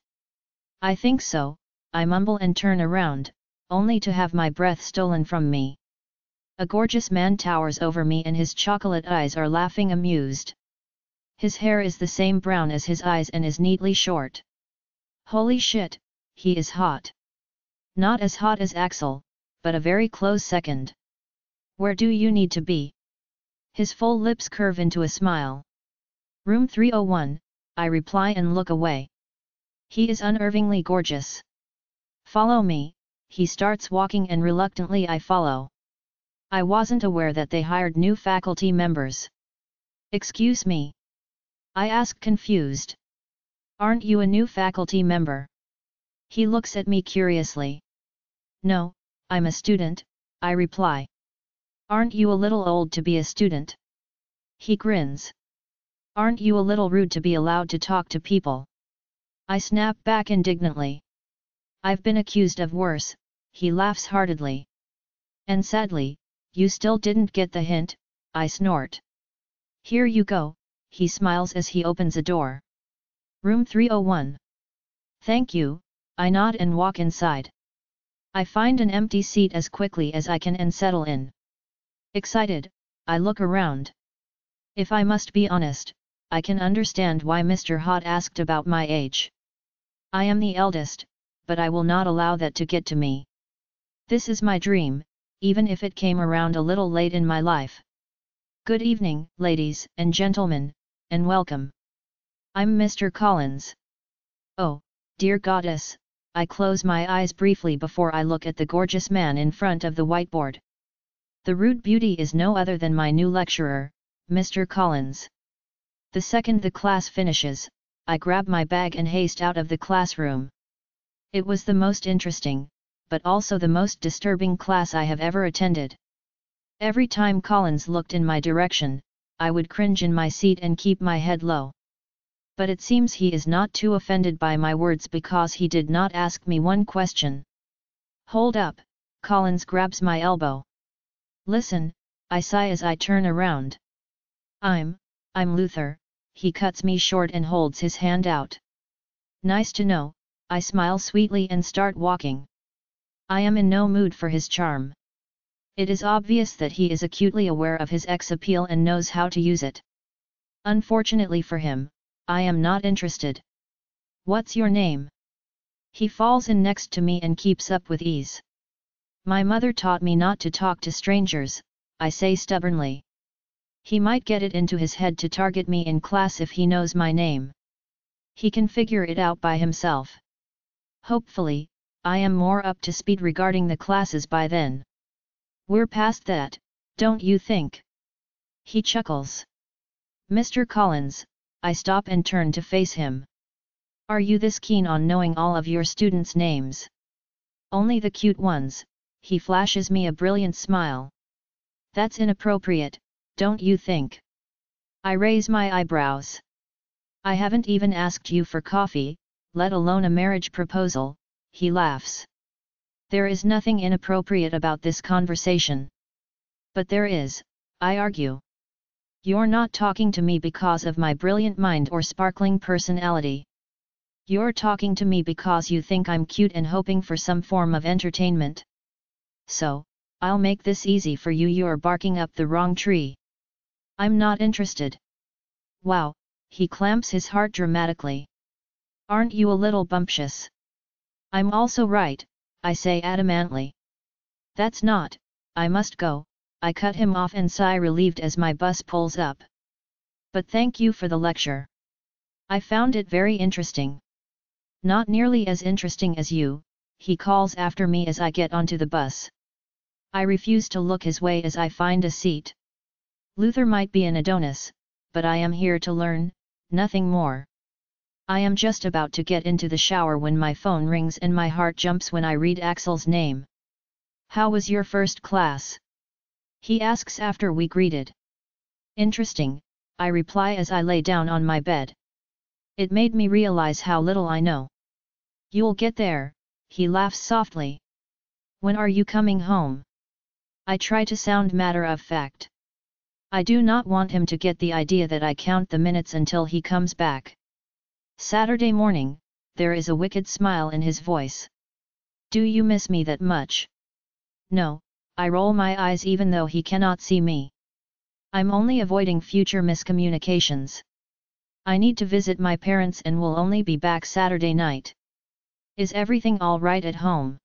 I think so, I mumble and turn around, only to have my breath stolen from me. A gorgeous man towers over me and his chocolate eyes are laughing amused. His hair is the same brown as his eyes and is neatly short. Holy shit, he is hot. Not as hot as Axel, but a very close second. Where do you need to be? His full lips curve into a smile. Room 301, I reply and look away. He is unnervingly gorgeous. Follow me, he starts walking and reluctantly I follow. I wasn't aware that they hired new faculty members. Excuse me? I ask confused. Aren't you a new faculty member? He looks at me curiously. No, I'm a student, I reply. Aren't you a little old to be a student? He grins. Aren't you a little rude to be allowed to talk to people? I snap back indignantly. I've been accused of worse, he laughs heartedly. And sadly, you still didn't get the hint, I snort. Here you go, he smiles as he opens a door. Room 301. Thank you, I nod and walk inside. I find an empty seat as quickly as I can and settle in. Excited, I look around. If I must be honest, I can understand why Mr. Hot asked about my age. I am the eldest, but I will not allow that to get to me. This is my dream, even if it came around a little late in my life. Good evening, ladies and gentlemen, and welcome. I'm Mr. Collins. Oh, dear goddess, I close my eyes briefly before I look at the gorgeous man in front of the whiteboard. The rude beauty is no other than my new lecturer, Mr. Collins. The second the class finishes, I grab my bag and haste out of the classroom. It was the most interesting, but also the most disturbing class I have ever attended. Every time Collins looked in my direction, I would cringe in my seat and keep my head low. But it seems he is not too offended by my words because he did not ask me one question. Hold up, Collins grabs my elbow. Listen, I sigh as I turn around. I'm Luther, he cuts me short and holds his hand out. Nice to know, I smile sweetly and start walking. I am in no mood for his charm. It is obvious that he is acutely aware of his sex appeal and knows how to use it. Unfortunately for him, I am not interested. What's your name? He falls in next to me and keeps up with ease. My mother taught me not to talk to strangers, I say stubbornly. He might get it into his head to target me in class if he knows my name. He can figure it out by himself. Hopefully, I am more up to speed regarding the classes by then. We're past that, don't you think? He chuckles. Mr. Collins, I stop and turn to face him. Are you this keen on knowing all of your students' names? Only the cute ones, he flashes me a brilliant smile. That's inappropriate, don't you think? I raise my eyebrows. I haven't even asked you for coffee, let alone a marriage proposal, he laughs. There is nothing inappropriate about this conversation. But there is, I argue. You're not talking to me because of my brilliant mind or sparkling personality. You're talking to me because you think I'm cute and hoping for some form of entertainment. So, I'll make this easy for you. You're barking up the wrong tree. I'm not interested. Wow, he clamps his heart dramatically. Aren't you a little bumptious? I'm also right, I say adamantly. That's not, I must go, I cut him off and sigh relieved as my bus pulls up. But thank you for the lecture. I found it very interesting. Not nearly as interesting as you, he calls after me as I get onto the bus. I refuse to look his way as I find a seat. Luther might be an Adonis, but I am here to learn, nothing more. I am just about to get into the shower when my phone rings and my heart jumps when I read Axel's name. How was your first class? He asks after we greeted. Interesting, I reply as I lay down on my bed. It made me realize how little I know. You'll get there, he laughs softly. When are you coming home? I try to sound matter of fact. I do not want him to get the idea that I count the minutes until he comes back. Saturday morning, there is a wicked smile in his voice. Do you miss me that much? No, I roll my eyes even though he cannot see me. I'm only avoiding future miscommunications. I need to visit my parents and will only be back Saturday night. Is everything all right at home?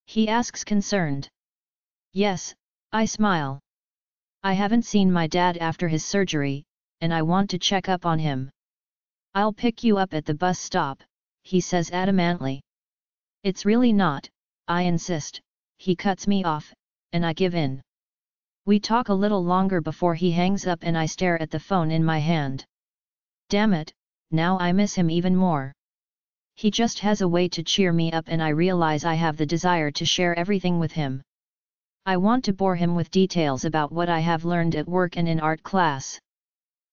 He asks concerned. Yes, I smile. I haven't seen my dad after his surgery, and I want to check up on him. I'll pick you up at the bus stop, he says adamantly. It's really not, I insist, he cuts me off, and I give in. We talk a little longer before he hangs up and I stare at the phone in my hand. Damn it, now I miss him even more. He just has a way to cheer me up and I realize I have the desire to share everything with him. I want to bore him with details about what I have learned at work and in art class.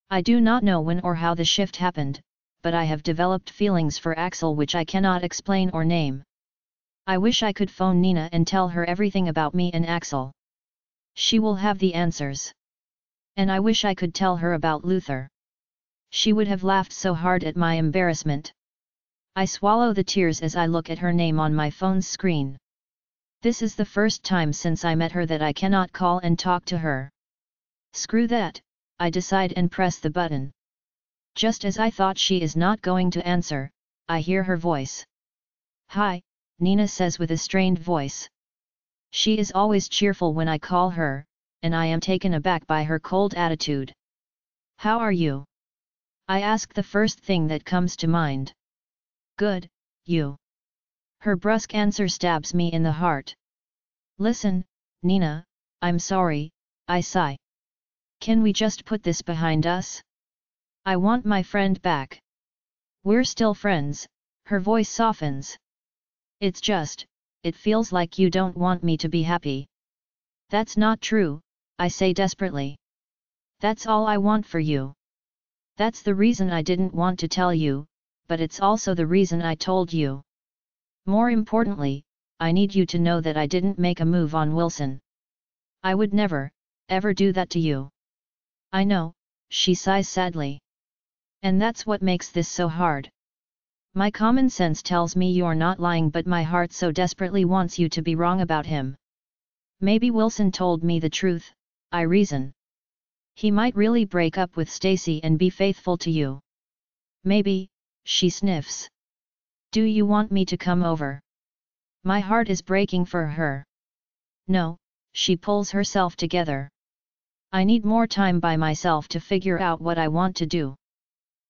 I do not know when or how the shift happened, but I have developed feelings for Axel which I cannot explain or name. I wish I could phone Nina and tell her everything about me and Axel. She will have the answers. And I wish I could tell her about Luther. She would have laughed so hard at my embarrassment. I swallow the tears as I look at her name on my phone's screen. This is the first time since I met her that I cannot call and talk to her. Screw that, I decide and press the button. Just as I thought she is not going to answer, I hear her voice. Hi, Nina says with a strained voice. She is always cheerful when I call her, and I am taken aback by her cold attitude. How are you? I ask the first thing that comes to mind. Good, you. Her brusque answer stabs me in the heart. Listen, Nina, I'm sorry, I sigh. Can we just put this behind us? I want my friend back. We're still friends, her voice softens. It's just, it feels like you don't want me to be happy. That's not true, I say desperately. That's all I want for you. That's the reason I didn't want to tell you, but it's also the reason I told you. More importantly, I need you to know that I didn't make a move on Wilson. I would never, ever do that to you. I know, she sighs sadly. And that's what makes this so hard. My common sense tells me you're not lying, but my heart so desperately wants you to be wrong about him. Maybe Wilson told me the truth, I reason. He might really break up with Stacy and be faithful to you. Maybe, she sniffs. Do you want me to come over? My heart is breaking for her. No, she pulls herself together. I need more time by myself to figure out what I want to do.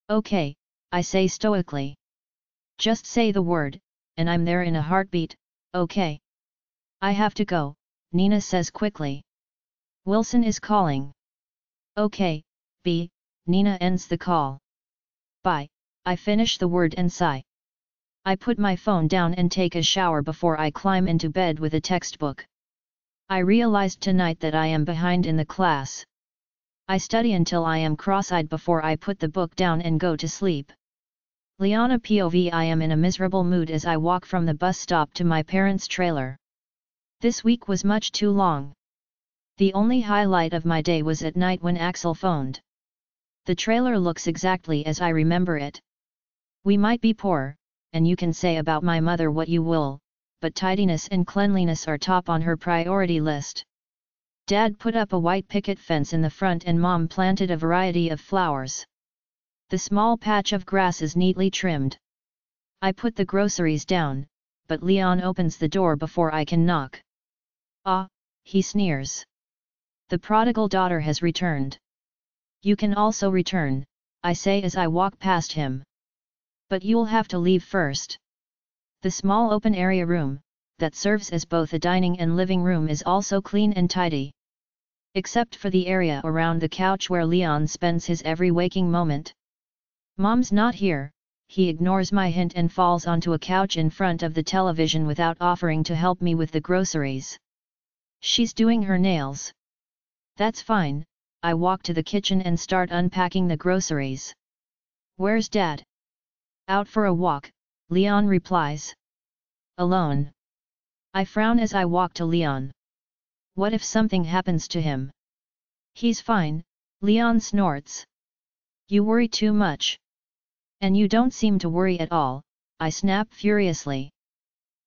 Okay, I say stoically. Just say the word, and I'm there in a heartbeat, okay? I have to go, Nina says quickly. Wilson is calling. Okay, B, Nina ends the call. Bye, I finish the word and sigh. I put my phone down and take a shower before I climb into bed with a textbook. I realized tonight that I am behind in the class. I study until I am cross-eyed before I put the book down and go to sleep. Liana POV. I am in a miserable mood as I walk from the bus stop to my parents' trailer. This week was much too long. The only highlight of my day was at night when Axel phoned. The trailer looks exactly as I remember it. We might be poor, and you can say about my mother what you will, but tidiness and cleanliness are top on her priority list. Dad put up a white picket fence in the front and Mom planted a variety of flowers. The small patch of grass is neatly trimmed. I put the groceries down, but Leon opens the door before I can knock. Ah, he sneers. The prodigal daughter has returned. You can also return, I say as I walk past him. But you'll have to leave first. The small open area room, that serves as both a dining and living room, is also clean and tidy. Except for the area around the couch where Leon spends his every waking moment. Mom's not here, he ignores my hint and falls onto a couch in front of the television without offering to help me with the groceries. She's doing her nails. That's fine, I walk to the kitchen and start unpacking the groceries. Where's Dad? Out for a walk, Leon replies. Alone. I frown as I walk to Leon. What if something happens to him? He's fine, Leon snorts. You worry too much. And you don't seem to worry at all, I snap furiously.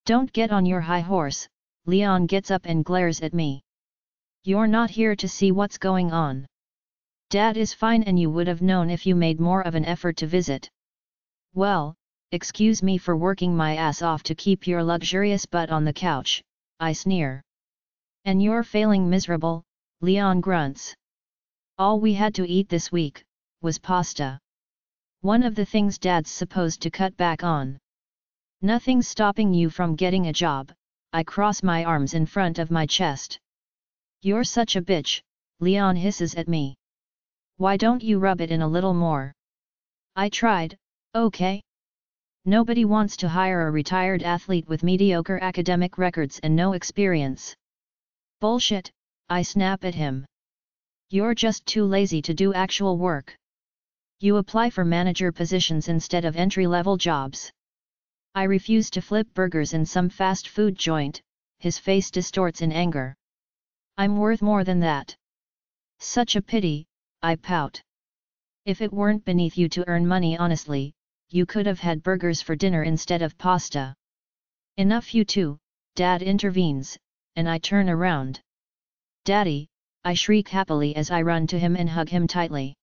Don't get on your high horse, Leon gets up and glares at me. You're not here to see what's going on. Dad is fine and you would have known if you made more of an effort to visit. Well, excuse me for working my ass off to keep your luxurious butt on the couch, I sneer. And you're failing miserable, Leon grunts. All we had to eat this week was pasta. One of the things Dad's supposed to cut back on. Nothing's stopping you from getting a job, I cross my arms in front of my chest. You're such a bitch, Leon hisses at me. Why don't you rub it in a little more? I tried, okay? Nobody wants to hire a retired athlete with mediocre academic records and no experience. Bullshit, I snap at him. You're just too lazy to do actual work. You apply for manager positions instead of entry-level jobs. I refuse to flip burgers in some fast food joint, his face distorts in anger. I'm worth more than that. Such a pity, I pout. If it weren't beneath you to earn money honestly, you could have had burgers for dinner instead of pasta. Enough you two, Dad intervenes, and I turn around. Daddy, I shriek happily as I run to him and hug him tightly.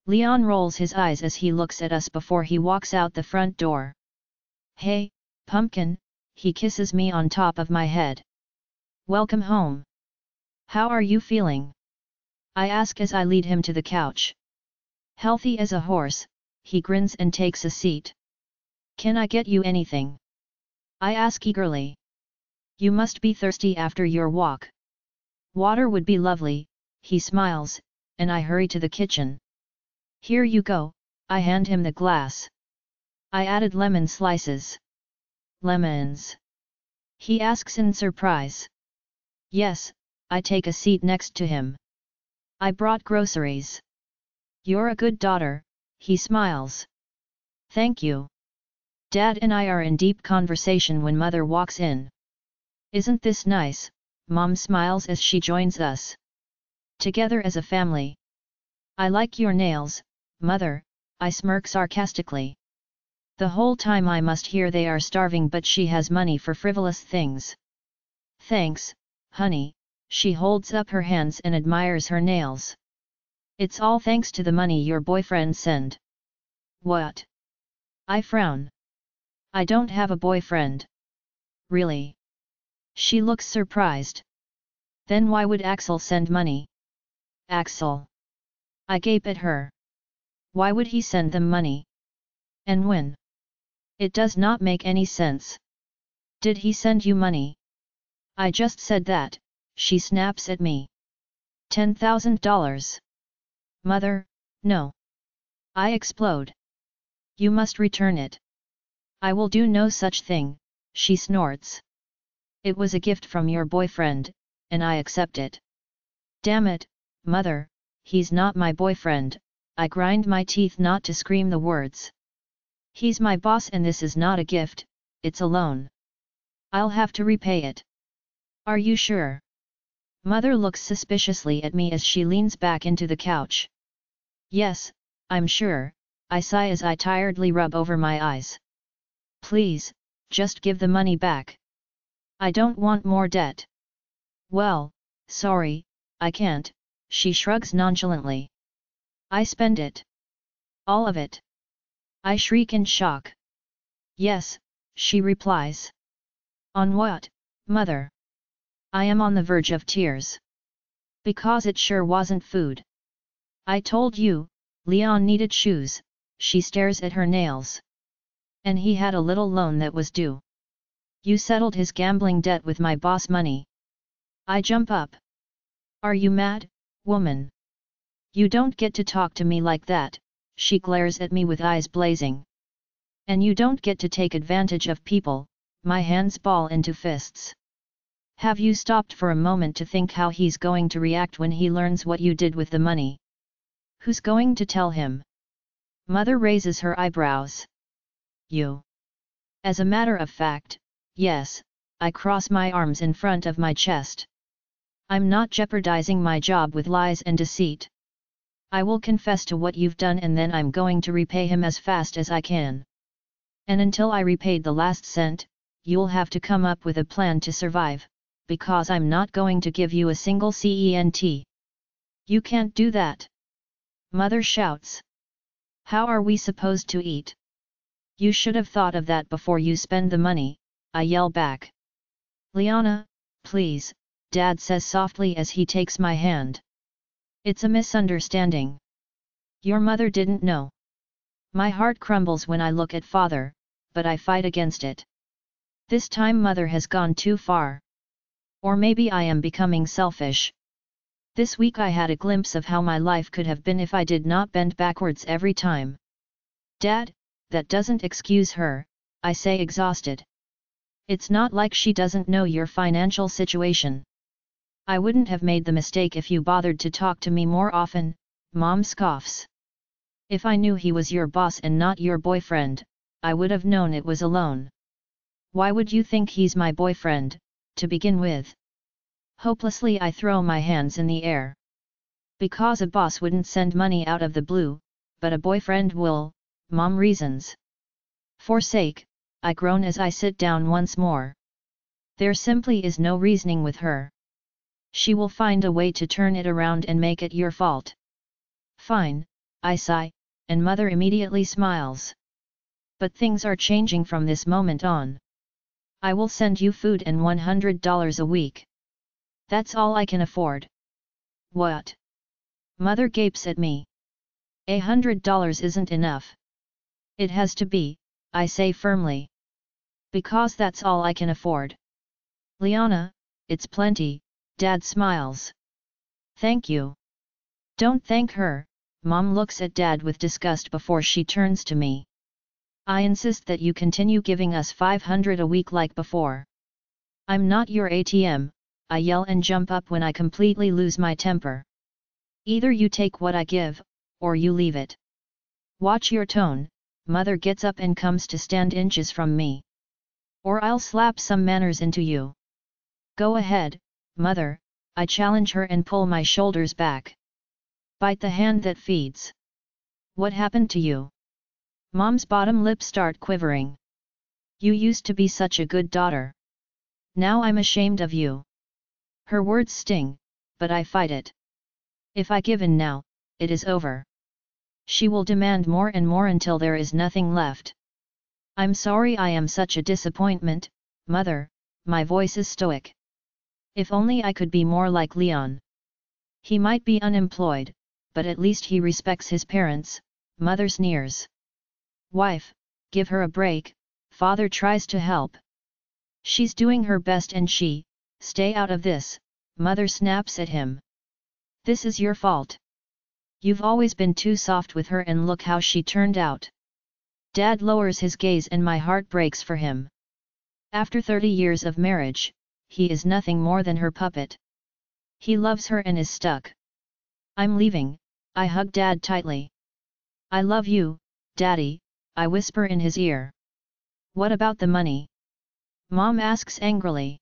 Leon rolls his eyes as he looks at us before he walks out the front door. Hey, pumpkin, he kisses me on top of my head. Welcome home. How are you feeling? I ask as I lead him to the couch. Healthy as a horse, he grins and takes a seat. Can I get you anything? I ask eagerly. You must be thirsty after your walk. Water would be lovely, he smiles, and I hurry to the kitchen. Here you go, I hand him the glass. I added lemon slices. Lemons? He asks in surprise. Yes, I take a seat next to him. I brought groceries. You're a good daughter, he smiles. Thank you. Dad and I are in deep conversation when Mother walks in. Isn't this nice? Mom smiles as she joins us. Together as a family. I like your nails, Mother, I smirk sarcastically. The whole time I must hear they are starving, but she has money for frivolous things. Thanks, honey, she holds up her hands and admires her nails. It's all thanks to the money your boyfriend sent. What? I frown. I don't have a boyfriend. Really? She looks surprised. Then why would Axel send money? Axel. I gape at her. Why would he send them money? And when? It does not make any sense. Did he send you money? I just said that, she snaps at me. $10,000. Mother, no. I explode. You must return it. I will do no such thing, she snorts. It was a gift from your boyfriend, and I accept it. Damn it, Mother, he's not my boyfriend, I grind my teeth not to scream the words. He's my boss and this is not a gift, it's a loan. I'll have to repay it. Are you sure? Mother looks suspiciously at me as she leans back into the couch. Yes, I'm sure, I sigh as I tiredly rub over my eyes. Please, just give the money back. I don't want more debt. Well, sorry, I can't, she shrugs nonchalantly. I spend it. All of it. I shriek in shock. Yes, she replies. On what, Mother? I am on the verge of tears. Because it sure wasn't food. I told you, Leon needed shoes, she stares at her nails. And he had a little loan that was due. You settled his gambling debt with my boss money. I jump up. Are you mad, woman? You don't get to talk to me like that, she glares at me with eyes blazing. And you don't get to take advantage of people, my hands ball into fists. Have you stopped for a moment to think how he's going to react when he learns what you did with the money? Who's going to tell him? Mother raises her eyebrows. You. As a matter of fact, yes, I cross my arms in front of my chest. I'm not jeopardizing my job with lies and deceit. I will confess to what you've done and then I'm going to repay him as fast as I can. And until I repaid the last cent, you'll have to come up with a plan to survive, because I'm not going to give you a single cent. You can't do that. Mother shouts. How are we supposed to eat? You should have thought of that before you spend the money, I yell back. Liana, please, Dad says softly as he takes my hand. It's a misunderstanding. Your mother didn't know. My heart crumbles when I look at Father, but I fight against it. This time Mother has gone too far. Or maybe I am becoming selfish. This week I had a glimpse of how my life could have been if I did not bend backwards every time. Dad, that doesn't excuse her, I say exhausted. It's not like she doesn't know your financial situation. I wouldn't have made the mistake if you bothered to talk to me more often, Mom scoffs. If I knew he was your boss and not your boyfriend, I would have known it was a loan. Why would you think he's my boyfriend, to begin with? Hopelessly I throw my hands in the air. Because a boss wouldn't send money out of the blue, but a boyfriend will, Mom reasons. For sake, I groan as I sit down once more. There simply is no reasoning with her. She will find a way to turn it around and make it your fault. Fine, I sigh, and Mother immediately smiles. But things are changing from this moment on. I will send you food and $100 a week. That's all I can afford. What? Mother gapes at me. $100 isn't enough. It has to be, I say firmly. Because that's all I can afford. Liana, it's plenty, Dad smiles. Thank you. Don't thank her, Mom looks at Dad with disgust before she turns to me. I insist that you continue giving us $500 a week like before. I'm not your ATM, I yell and jump up when I completely lose my temper. Either you take what I give, or you leave it. Watch your tone. Mother gets up and comes to stand inches from me. Or I'll slap some manners into you. Go ahead, Mother, I challenge her and pull my shoulders back. Bite the hand that feeds. What happened to you? Mom's bottom lip start quivering. You used to be such a good daughter. Now I'm ashamed of you. Her words sting, but I fight it. If I give in now, it is over. She will demand more and more until there is nothing left. I'm sorry I am such a disappointment, Mother, my voice is stoic. If only I could be more like Leon. He might be unemployed, but at least he respects his parents, Mother sneers. Wife, give her a break, Father tries to help. She's doing her best and stay out of this, Mother snaps at him. This is your fault. You've always been too soft with her and look how she turned out. Dad lowers his gaze and my heart breaks for him. After 30 years of marriage, he is nothing more than her puppet. He loves her and is stuck. I'm leaving, I hug Dad tightly. I love you, Daddy, I whisper in his ear. What about the money? Mom asks angrily.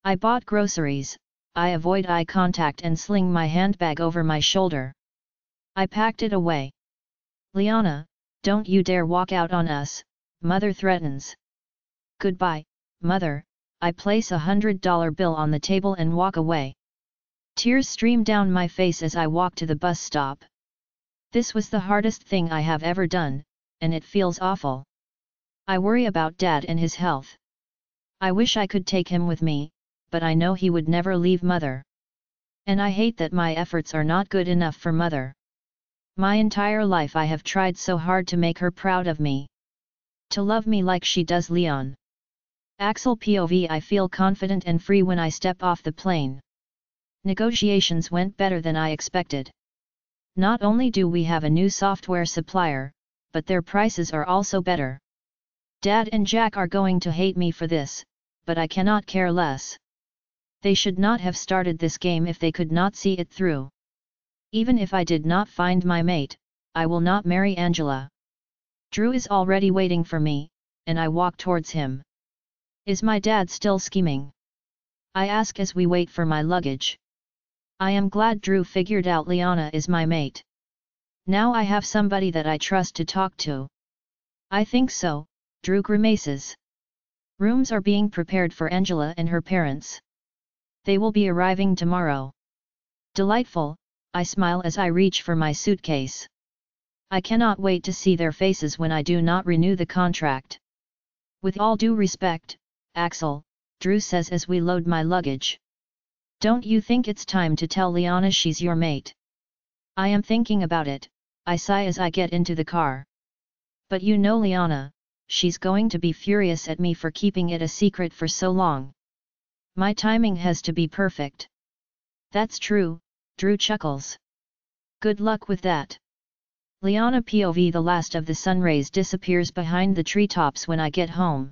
I bought groceries, I avoid eye contact and sling my handbag over my shoulder. I packed it away. Liana, don't you dare walk out on us, Mother threatens. Goodbye, Mother, I place $100 bill on the table and walk away. Tears stream down my face as I walk to the bus stop. This was the hardest thing I have ever done, and it feels awful. I worry about Dad and his health. I wish I could take him with me, but I know he would never leave Mother. And I hate that my efforts are not good enough for Mother. My entire life I have tried so hard to make her proud of me. To love me like she does Leon. Axel POV. I feel confident and free when I step off the plane. Negotiations went better than I expected. Not only do we have a new software supplier, but their prices are also better. Dad and Jack are going to hate me for this, but I cannot care less. They should not have started this game if they could not see it through. Even if I did not find my mate, I will not marry Angela. Drew is already waiting for me, and I walk towards him. Is my dad still scheming? I ask as we wait for my luggage. I am glad Drew figured out Liana is my mate. Now I have somebody that I trust to talk to. I think so, Drew grimaces. Rooms are being prepared for Angela and her parents. They will be arriving tomorrow. Delightful, I smile as I reach for my suitcase. I cannot wait to see their faces when I do not renew the contract. With all due respect, Axel, Drew says as we load my luggage. Don't you think it's time to tell Liana she's your mate? I am thinking about it, I sigh as I get into the car. But you know Liana, she's going to be furious at me for keeping it a secret for so long. My timing has to be perfect. That's true, Drew chuckles. Good luck with that. Liana POV. The last of the sunrays disappears behind the treetops when I get home.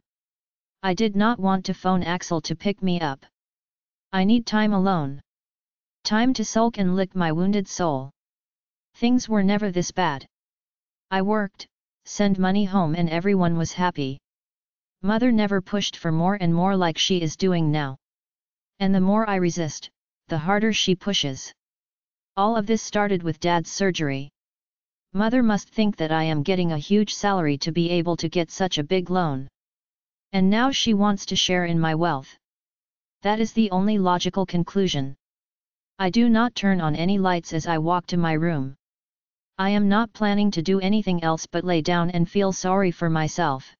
I did not want to phone Axel to pick me up. I need time alone. Time to sulk and lick my wounded soul. Things were never this bad. I worked, sent money home and everyone was happy. Mother never pushed for more and more like she is doing now. And the more I resist, the harder she pushes. All of this started with Dad's surgery. Mother must think that I am getting a huge salary to be able to get such a big loan. And now she wants to share in my wealth. That is the only logical conclusion. I do not turn on any lights as I walk to my room. I am not planning to do anything else but lay down and feel sorry for myself.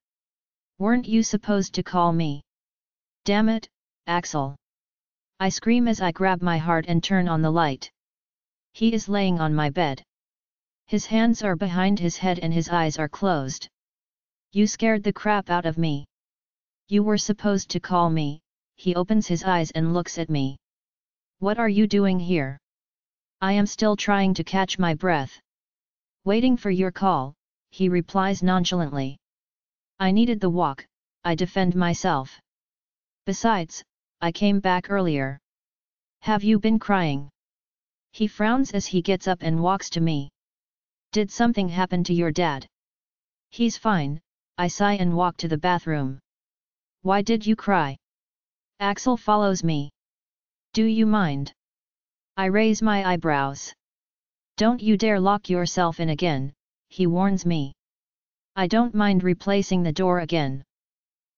Weren't you supposed to call me? Damn it, Axel. I scream as I grab my heart and turn on the light. He is laying on my bed. His hands are behind his head and his eyes are closed. You scared the crap out of me. You were supposed to call me. He opens his eyes and looks at me. What are you doing here? I am still trying to catch my breath. Waiting for your call, he replies nonchalantly. I needed the walk, I defend myself. Besides, I came back earlier. Have you been crying? He frowns as he gets up and walks to me. Did something happen to your dad? He's fine, I sigh and walk to the bathroom. Why did you cry? Axel follows me. Do you mind? I raise my eyebrows. Don't you dare lock yourself in again, he warns me. I don't mind replacing the door again.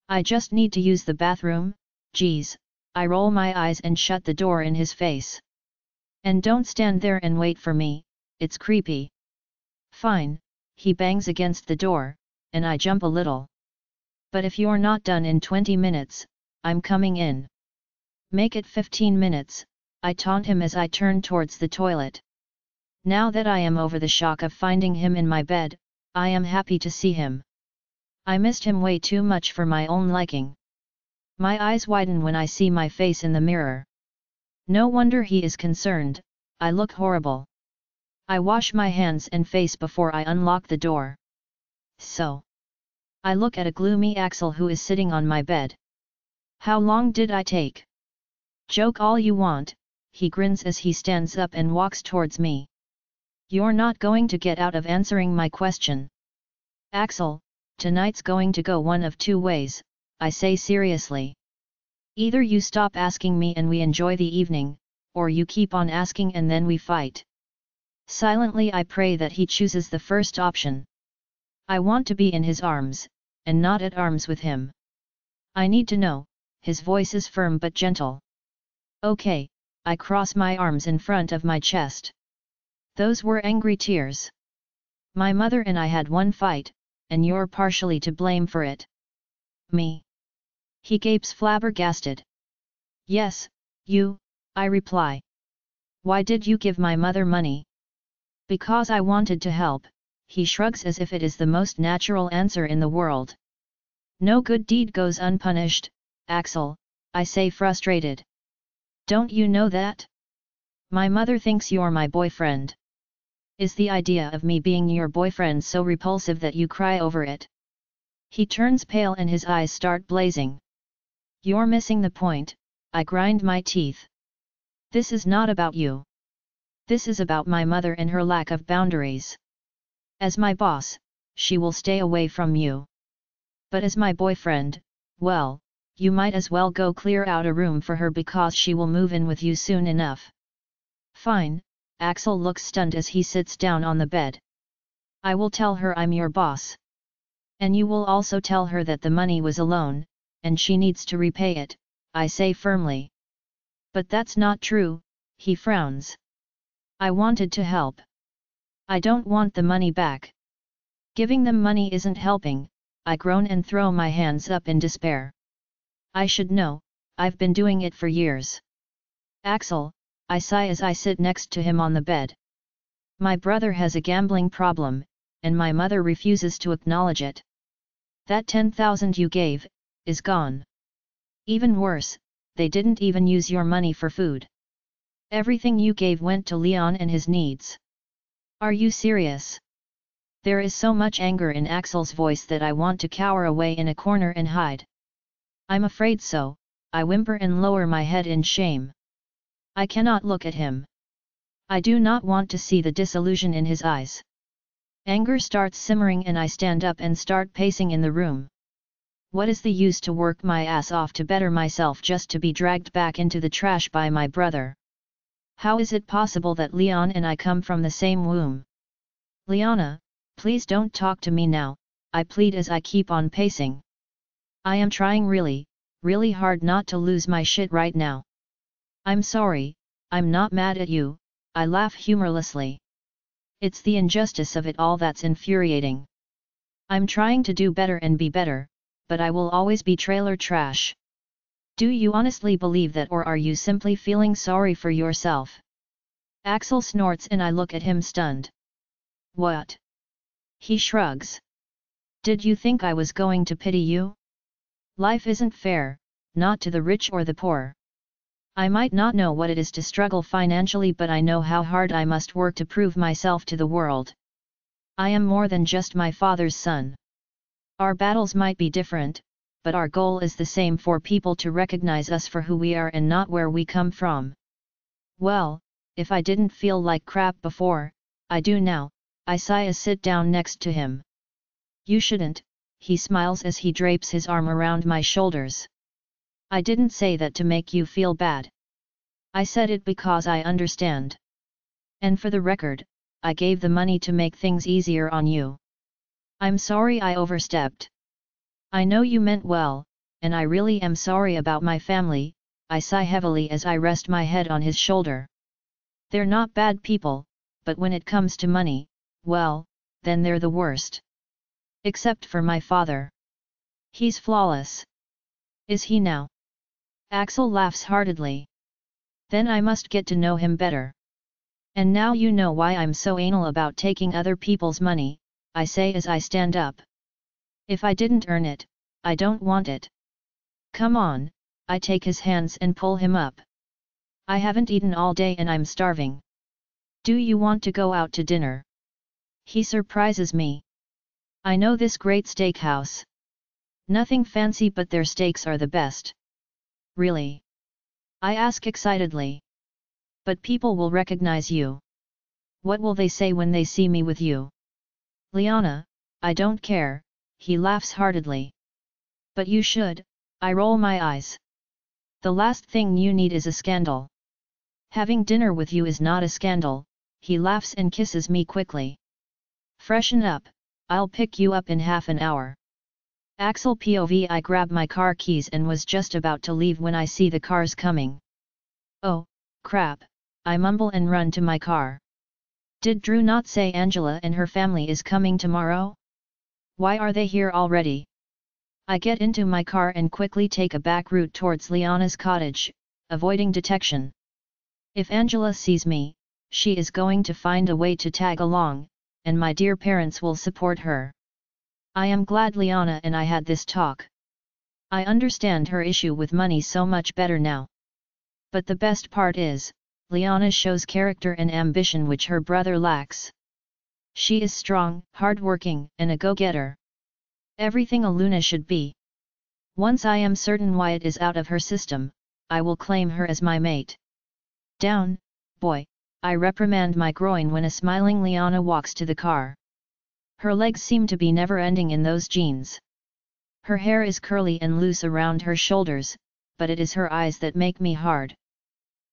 I just need to use the bathroom, geez, I roll my eyes and shut the door in his face. And don't stand there and wait for me, it's creepy. Fine, he bangs against the door, and I jump a little. But if you're not done in 20 minutes, I'm coming in. Make it 15 minutes, I taunt him as I turn towards the toilet. Now that I am over the shock of finding him in my bed, I am happy to see him. I missed him way too much for my own liking. My eyes widen when I see my face in the mirror. No wonder he is concerned, I look horrible. I wash my hands and face before I unlock the door. So. I look at a gloomy Axel who is sitting on my bed. How long did I take? Joke all you want, he grins as he stands up and walks towards me. You're not going to get out of answering my question. Axel, tonight's going to go one of two ways, I say seriously. Either you stop asking me and we enjoy the evening, or you keep on asking and then we fight. Silently I pray that he chooses the first option. I want to be in his arms, and not at arms with him. I need to know, his voice is firm but gentle. Okay, I cross my arms in front of my chest. Those were angry tears. My mother and I had one fight, and you're partially to blame for it. Me? He gapes flabbergasted. Yes, you, I reply. Why did you give my mother money? Because I wanted to help, he shrugs as if it is the most natural answer in the world. No good deed goes unpunished, Axel, I say frustrated. Don't you know that? My mother thinks you're my boyfriend. Is the idea of me being your boyfriend so repulsive that you cry over it? He turns pale and his eyes start blazing. You're missing the point, I grind my teeth. This is not about you. This is about my mother and her lack of boundaries. As my boss, she will stay away from you. But as my boyfriend, well, you might as well go clear out a room for her because she will move in with you soon enough. Fine, Axel looks stunned as he sits down on the bed. I will tell her I'm your boss. And you will also tell her that the money was a loan, and she needs to repay it, I say firmly. But that's not true, he frowns. I wanted to help. I don't want the money back. Giving them money isn't helping, I groan and throw my hands up in despair. I should know, I've been doing it for years. Axel, I sigh as I sit next to him on the bed. My brother has a gambling problem, and my mother refuses to acknowledge it. That 10,000 you gave, is gone. Even worse, they didn't even use your money for food. Everything you gave went to Leon and his needs. Are you serious? There is so much anger in Axel's voice that I want to cower away in a corner and hide. I'm afraid so, I whimper and lower my head in shame. I cannot look at him. I do not want to see the disillusion in his eyes. Anger starts simmering and I stand up and start pacing in the room. What is the use to work my ass off to better myself just to be dragged back into the trash by my brother? How is it possible that Leon and I come from the same womb? Liana, please don't talk to me now, I plead as I keep on pacing. I am trying really, really hard not to lose my shit right now. I'm sorry, I'm not mad at you, I laugh humorlessly. It's the injustice of it all that's infuriating. I'm trying to do better and be better, but I will always be trailer trash. Do you honestly believe that, or are you simply feeling sorry for yourself? Axel snorts and I look at him stunned. What? He shrugs. Did you think I was going to pity you? Life isn't fair, not to the rich or the poor. I might not know what it is to struggle financially, but I know how hard I must work to prove myself to the world. I am more than just my father's son. Our battles might be different, but our goal is the same: for people to recognize us for who we are and not where we come from. Well, if I didn't feel like crap before, I do now, I sigh as sit down next to him. You shouldn't, he smiles as he drapes his arm around my shoulders. I didn't say that to make you feel bad. I said it because I understand. And for the record, I gave the money to make things easier on you. I'm sorry I overstepped. I know you meant well, and I really am sorry about my family, I sigh heavily as I rest my head on his shoulder. They're not bad people, but when it comes to money, well, then they're the worst. Except for my father. He's flawless. Is he now? Axel laughs heartedly. Then I must get to know him better. And now you know why I'm so anal about taking other people's money, I say as I stand up. If I didn't earn it, I don't want it. Come on, I take his hands and pull him up. I haven't eaten all day and I'm starving. Do you want to go out to dinner? He surprises me. I know this great steakhouse. Nothing fancy but their steaks are the best. Really? I ask excitedly. But people will recognize you. What will they say when they see me with you? Liana, I don't care, he laughs heartedly. But you should, I roll my eyes. The last thing you need is a scandal. Having dinner with you is not a scandal, he laughs and kisses me quickly. Freshen up, I'll pick you up in half an hour. Axel POV. I grab my car keys and was just about to leave when I see the cars coming. Oh, crap, I mumble and run to my car. Did Drew not say Angela and her family is coming tomorrow? Why are they here already? I get into my car and quickly take a back route towards Liana's cottage, avoiding detection. If Angela sees me, she is going to find a way to tag along, and my dear parents will support her. I am glad Liana and I had this talk. I understand her issue with money so much better now. But the best part is, Liana shows character and ambition which her brother lacks. She is strong, hardworking, and a go-getter. Everything a Luna should be. Once I am certain Wyatt is out of her system, I will claim her as my mate. Down, boy, I reprimand my groin when a smiling Liana walks to the car. Her legs seem to be never ending in those jeans. Her hair is curly and loose around her shoulders, but it is her eyes that make me hard.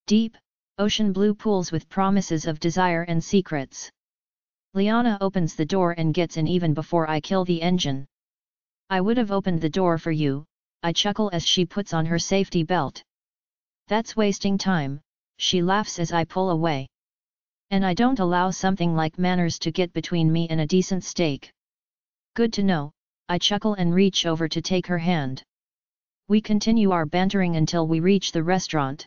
Deep, ocean blue pools with promises of desire and secrets. Liana opens the door and gets in even before I kill the engine. I would have opened the door for you, I chuckle as she puts on her safety belt. That's wasting time, she laughs as I pull away. And I don't allow something like manners to get between me and a decent steak. Good to know, I chuckle and reach over to take her hand. We continue our bantering until we reach the restaurant.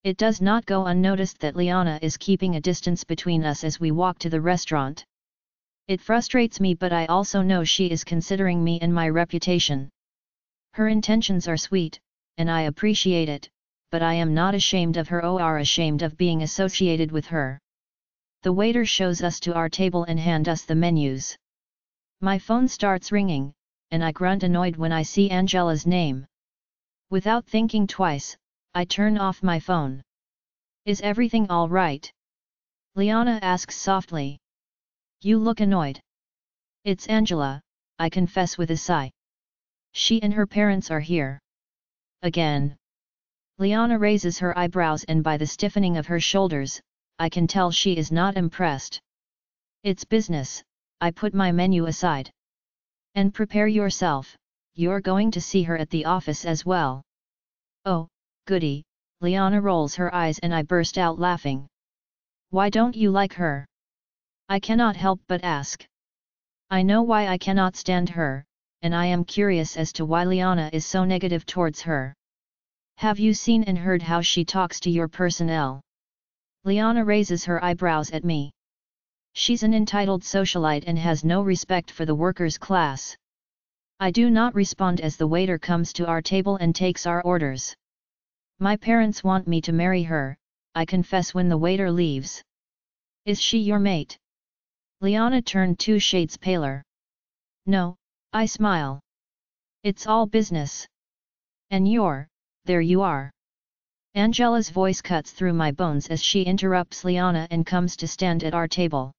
It does not go unnoticed that Liana is keeping a distance between us as we walk to the restaurant. It frustrates me, but I also know she is considering me and my reputation. Her intentions are sweet, and I appreciate it, but I am not ashamed of her or ashamed of being associated with her. The waiter shows us to our table and hands us the menus. My phone starts ringing, and I grunt annoyed when I see Angela's name. Without thinking twice, I turn off my phone. Is everything all right? Liana asks softly. You look annoyed. It's Angela, I confess with a sigh. She and her parents are here. Again. Liana raises her eyebrows, and by the stiffening of her shoulders, I can tell she is not impressed. It's business, I put my menu aside. And prepare yourself, you're going to see her at the office as well. Oh, goody, Liana rolls her eyes and I burst out laughing. Why don't you like her? I cannot help but ask. I know why I cannot stand her, and I am curious as to why Liana is so negative towards her. Have you seen and heard how she talks to your personnel? Liana raises her eyebrows at me. She's an entitled socialite and has no respect for the workers' class. I do not respond as the waiter comes to our table and takes our orders. My parents want me to marry her, I confess when the waiter leaves. Is she your mate? Liana turned 2 shades paler. No, I smile. It's all business. And there you are. Angela's voice cuts through my bones as she interrupts Liana and comes to stand at our table.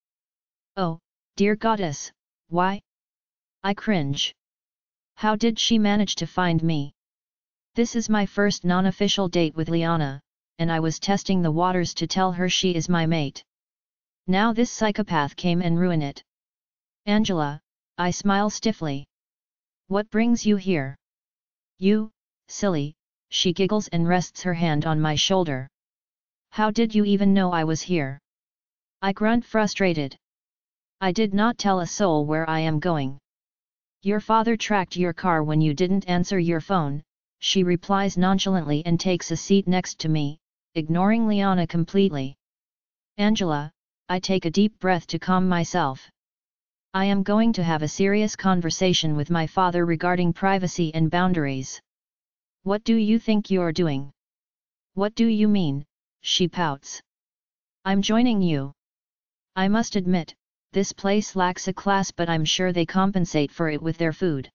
Oh, dear goddess, why? I cringe. How did she manage to find me? This is my first non-official date with Liana, and I was testing the waters to tell her she is my mate. Now this psychopath came and ruined it. Angela, I smile stiffly. What brings you here? You, silly, she giggles and rests her hand on my shoulder. How did you even know I was here? I grunt frustrated. I did not tell a soul where I am going. Your father tracked your car when you didn't answer your phone, she replies nonchalantly and takes a seat next to me, ignoring Liana completely. Angela, I take a deep breath to calm myself. I am going to have a serious conversation with my father regarding privacy and boundaries. What do you think you're doing? What do you mean? She pouts. I'm joining you. I must admit, this place lacks a class, but I'm sure they compensate for it with their food.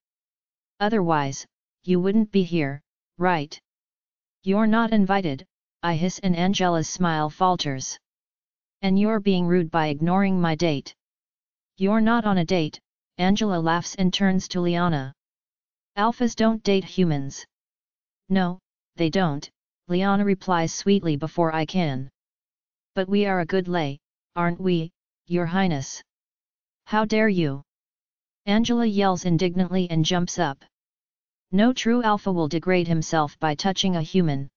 Otherwise, you wouldn't be here, right? You're not invited, I hiss and Angela's smile falters. And you're being rude by ignoring my date. You're not on a date, Angela laughs and turns to Liana. Alphas don't date humans. No, they don't, Liana replies sweetly before I can. But we are a good lay, aren't we, Your Highness? How dare you? Angela yells indignantly and jumps up. No true alpha will degrade himself by touching a human.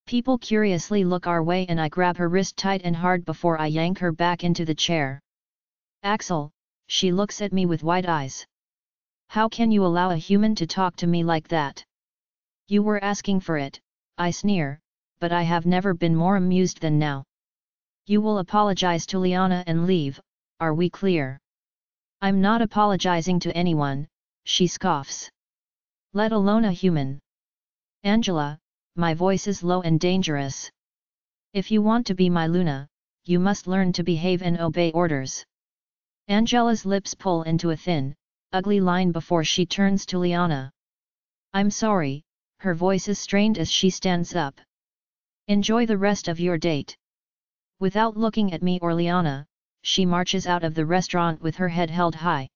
People curiously look our way and I grab her wrist tight and hard before I yank her back into the chair. Axel, she looks at me with wide eyes. How can you allow a human to talk to me like that? You were asking for it, I sneer, but I have never been more amused than now. You will apologize to Liana and leave, are we clear? I'm not apologizing to anyone, she scoffs. Let alone a human. Angela, my voice is low and dangerous. If you want to be my Luna, you must learn to behave and obey orders. Angela's lips pull into a thin, ugly line before she turns to Liana. I'm sorry, her voice is strained as she stands up. Enjoy the rest of your date. Without looking at me or Liana, she marches out of the restaurant with her head held high.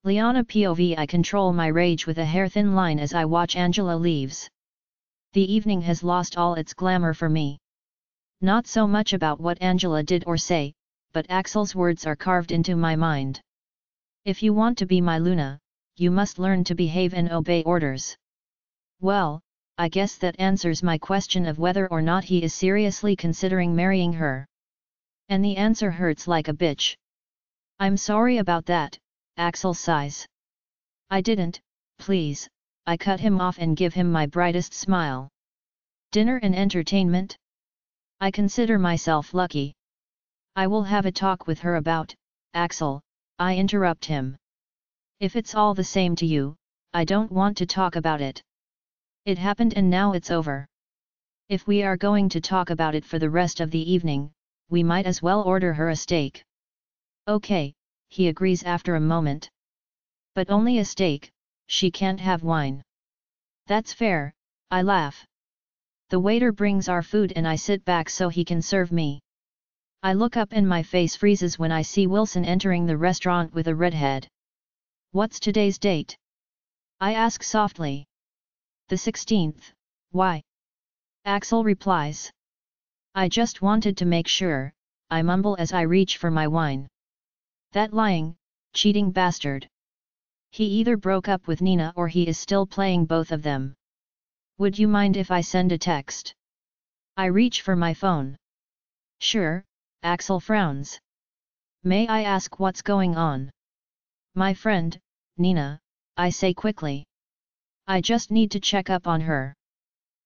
Liana POV. I control my rage with a hair-thin line as I watch Angela leaves. The evening has lost all its glamour for me. Not so much about what Angela did or say, but Axel's words are carved into my mind. If you want to be my Luna, you must learn to behave and obey orders. Well, I guess that answers my question of whether or not he is seriously considering marrying her. And the answer hurts like a bitch. I'm sorry about that, Axel sighs. I didn't, please, I cut him off and give him my brightest smile. Dinner and entertainment? I consider myself lucky. I will have a talk with her about, Axel, I interrupt him. If it's all the same to you, I don't want to talk about it. It happened and now it's over. If we are going to talk about it for the rest of the evening, we might as well order her a steak. Okay, he agrees after a moment. But only a steak, she can't have wine. That's fair, I laugh. The waiter brings our food and I sit back so he can serve me. I look up and my face freezes when I see Wilson entering the restaurant with a redhead. What's today's date? I ask softly. The 16th, why? Axel replies. I just wanted to make sure, I mumble as I reach for my wine. That lying, cheating bastard. He either broke up with Nina or he is still playing both of them. Would you mind if I send a text? I reach for my phone. Sure, Axel frowns. May I ask what's going on? My friend, Nina, I say quickly. I just need to check up on her.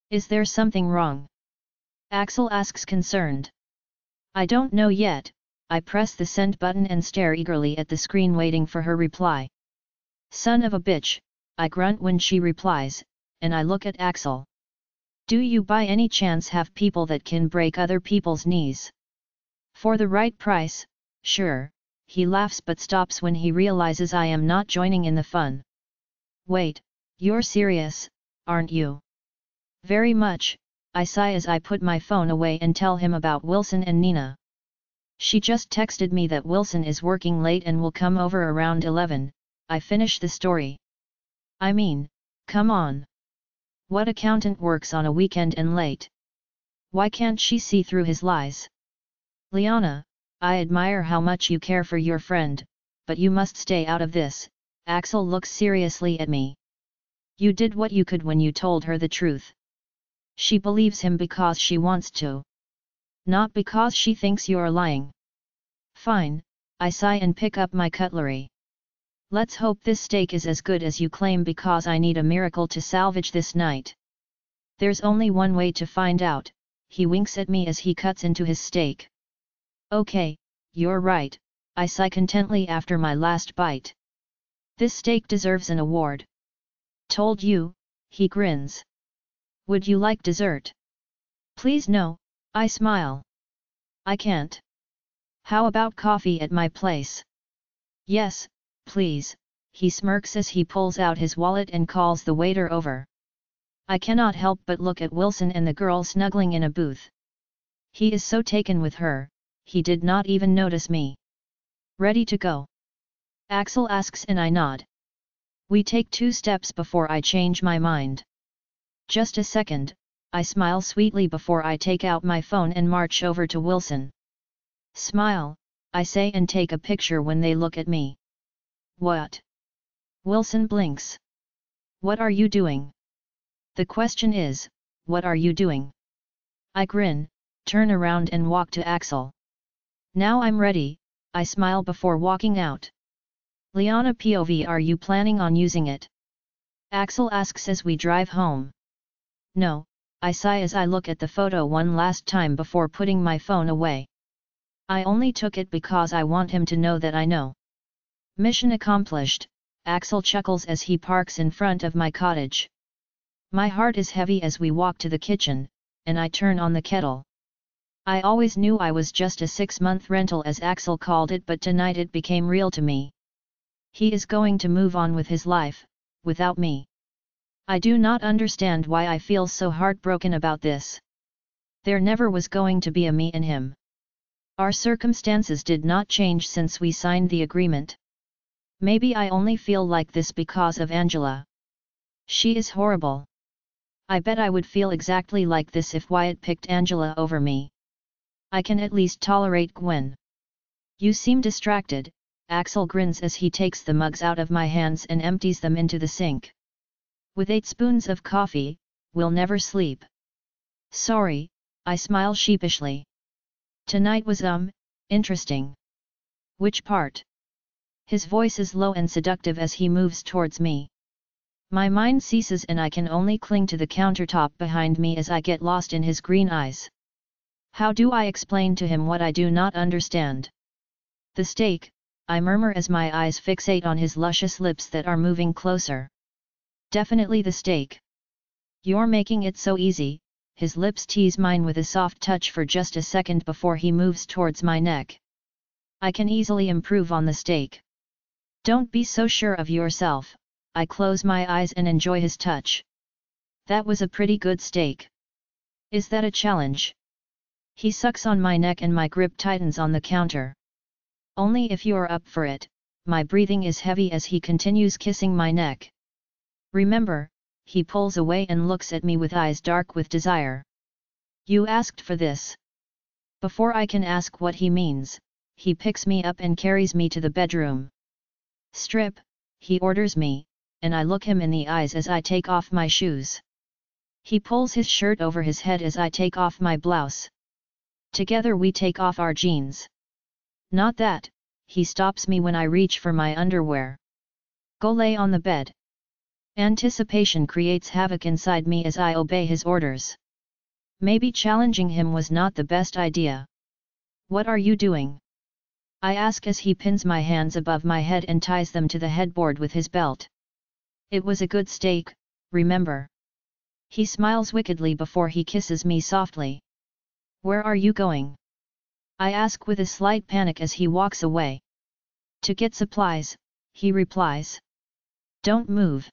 Is there something wrong? Axel asks concerned. I don't know yet, I press the send button and stare eagerly at the screen waiting for her reply. Son of a bitch, I grunt when she replies, and I look at Axel. Do you by any chance have people that can break other people's knees? For the right price, sure, he laughs but stops when he realizes I am not joining in the fun. Wait, you're serious, aren't you? Very much, I sigh as I put my phone away and tell him about Wilson and Nina. She just texted me that Wilson is working late and will come over around 11, I finish the story. I mean, come on. What accountant works on a weekend and late? Why can't she see through his lies? Liana, I admire how much you care for your friend, but you must stay out of this. Axel looks seriously at me. You did what you could when you told her the truth. She believes him because she wants to. Not because she thinks you're lying. Fine, I sigh and pick up my cutlery. Let's hope this steak is as good as you claim because I need a miracle to salvage this night. There's only one way to find out, he winks at me as he cuts into his steak. Okay, you're right, I sigh contently after my last bite. This steak deserves an award. Told you, he grins. Would you like dessert? Please no, I smile. I can't. How about coffee at my place? Yes, please, he smirks as he pulls out his wallet and calls the waiter over. I cannot help but look at Wilson and the girl snuggling in a booth. He is so taken with her, he did not even notice me. Ready to go? Axel asks and I nod. We take 2 steps before I change my mind. Just a second, I smile sweetly before I take out my phone and march over to Wilson. Smile, I say and take a picture when they look at me. What? Wilson blinks. What are you doing? The question is, what are you doing? I grin, turn around and walk to Axel. Now I'm ready, I smile before walking out. Liana POV, are you planning on using it? Axel asks as we drive home. No, I sigh as I look at the photo one last time before putting my phone away. I only took it because I want him to know that I know. Mission accomplished, Axel chuckles as he parks in front of my cottage. My heart is heavy as we walk to the kitchen, and I turn on the kettle. I always knew I was just a 6-month rental as Axel called it, but tonight it became real to me. He is going to move on with his life, without me. I do not understand why I feel so heartbroken about this. There never was going to be a me and him. Our circumstances did not change since we signed the agreement. Maybe I only feel like this because of Angela. She is horrible. I bet I would feel exactly like this if Wyatt picked Angela over me. I can at least tolerate Gwen. You seem distracted, Axel grins as he takes the mugs out of my hands and empties them into the sink. With 8 spoons of coffee, we'll never sleep. Sorry, I smile sheepishly. Tonight was interesting. Which part? His voice is low and seductive as he moves towards me. My mind ceases and I can only cling to the countertop behind me as I get lost in his green eyes. How do I explain to him what I do not understand? The steak, I murmur as my eyes fixate on his luscious lips that are moving closer. Definitely the steak. You're making it so easy, his lips tease mine with a soft touch for just a second before he moves towards my neck. I can easily improve on the steak. Don't be so sure of yourself, I close my eyes and enjoy his touch. That was a pretty good steak. Is that a challenge? He sucks on my neck and my grip tightens on the counter. Only if you're up for it, my breathing is heavy as he continues kissing my neck. Remember, he pulls away and looks at me with eyes dark with desire. You asked for this. Before I can ask what he means, he picks me up and carries me to the bedroom. Strip, he orders me, and I look him in the eyes as I take off my shoes. He pulls his shirt over his head as I take off my blouse. Together we take off our jeans. Not that, he stops me when I reach for my underwear. Go lay on the bed. Anticipation creates havoc inside me as I obey his orders. Maybe challenging him was not the best idea. What are you doing? I ask as he pins my hands above my head and ties them to the headboard with his belt. It was a good steak, remember? He smiles wickedly before he kisses me softly. Where are you going? I ask with a slight panic as he walks away. To get supplies, he replies. Don't move.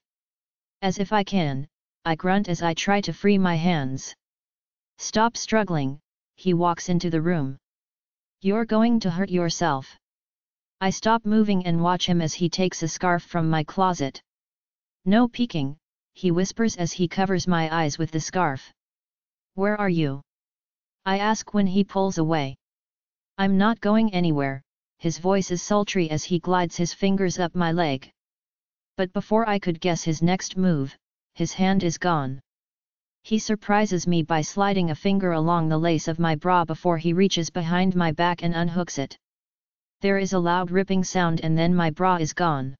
As if I can, I grunt as I try to free my hands. Stop struggling, he walks into the room. You're going to hurt yourself. I stop moving and watch him as he takes a scarf from my closet. No peeking, he whispers as he covers my eyes with the scarf. Where are you? I ask when he pulls away. I'm not going anywhere, his voice is sultry as he glides his fingers up my leg. But before I could guess his next move, his hand is gone. He surprises me by sliding a finger along the lace of my bra before he reaches behind my back and unhooks it. There is a loud ripping sound and then my bra is gone.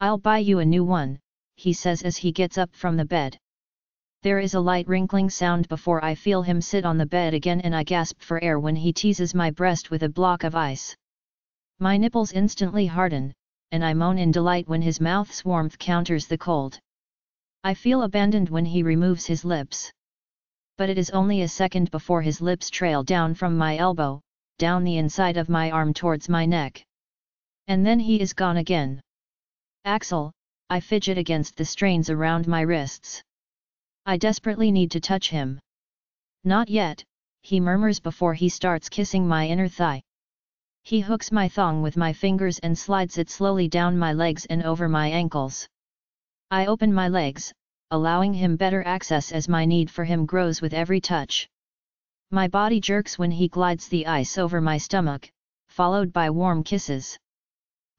I'll buy you a new one, he says as he gets up from the bed. There is a light wrinkling sound before I feel him sit on the bed again and I gasp for air when he teases my breast with a block of ice. My nipples instantly harden, and I moan in delight when his mouth's warmth counters the cold. I feel abandoned when he removes his lips. But it is only a second before his lips trail down from my elbow, down the inside of my arm towards my neck. And then he is gone again. Axel, I fidget against the strains around my wrists. I desperately need to touch him. Not yet, he murmurs before he starts kissing my inner thigh. He hooks my thong with my fingers and slides it slowly down my legs and over my ankles. I open my legs, allowing him better access as my need for him grows with every touch. My body jerks when he glides the ice over my stomach, followed by warm kisses.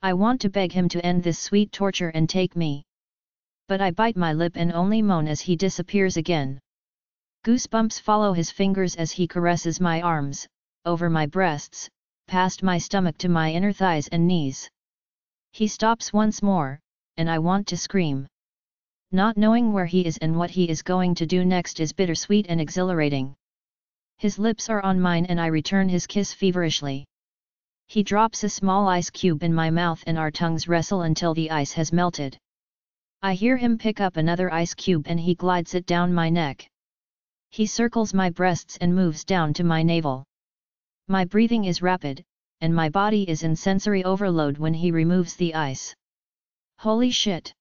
I want to beg him to end this sweet torture and take me. But I bite my lip and only moan as he disappears again. Goosebumps follow his fingers as he caresses my arms, over my breasts, past my stomach to my inner thighs and knees. He stops once more, and I want to scream. Not knowing where he is and what he is going to do next is bittersweet and exhilarating. His lips are on mine and I return his kiss feverishly. He drops a small ice cube in my mouth and our tongues wrestle until the ice has melted. I hear him pick up another ice cube and he glides it down my neck. He circles my breasts and moves down to my navel. My breathing is rapid, and my body is in sensory overload when he removes the ice. Holy shit!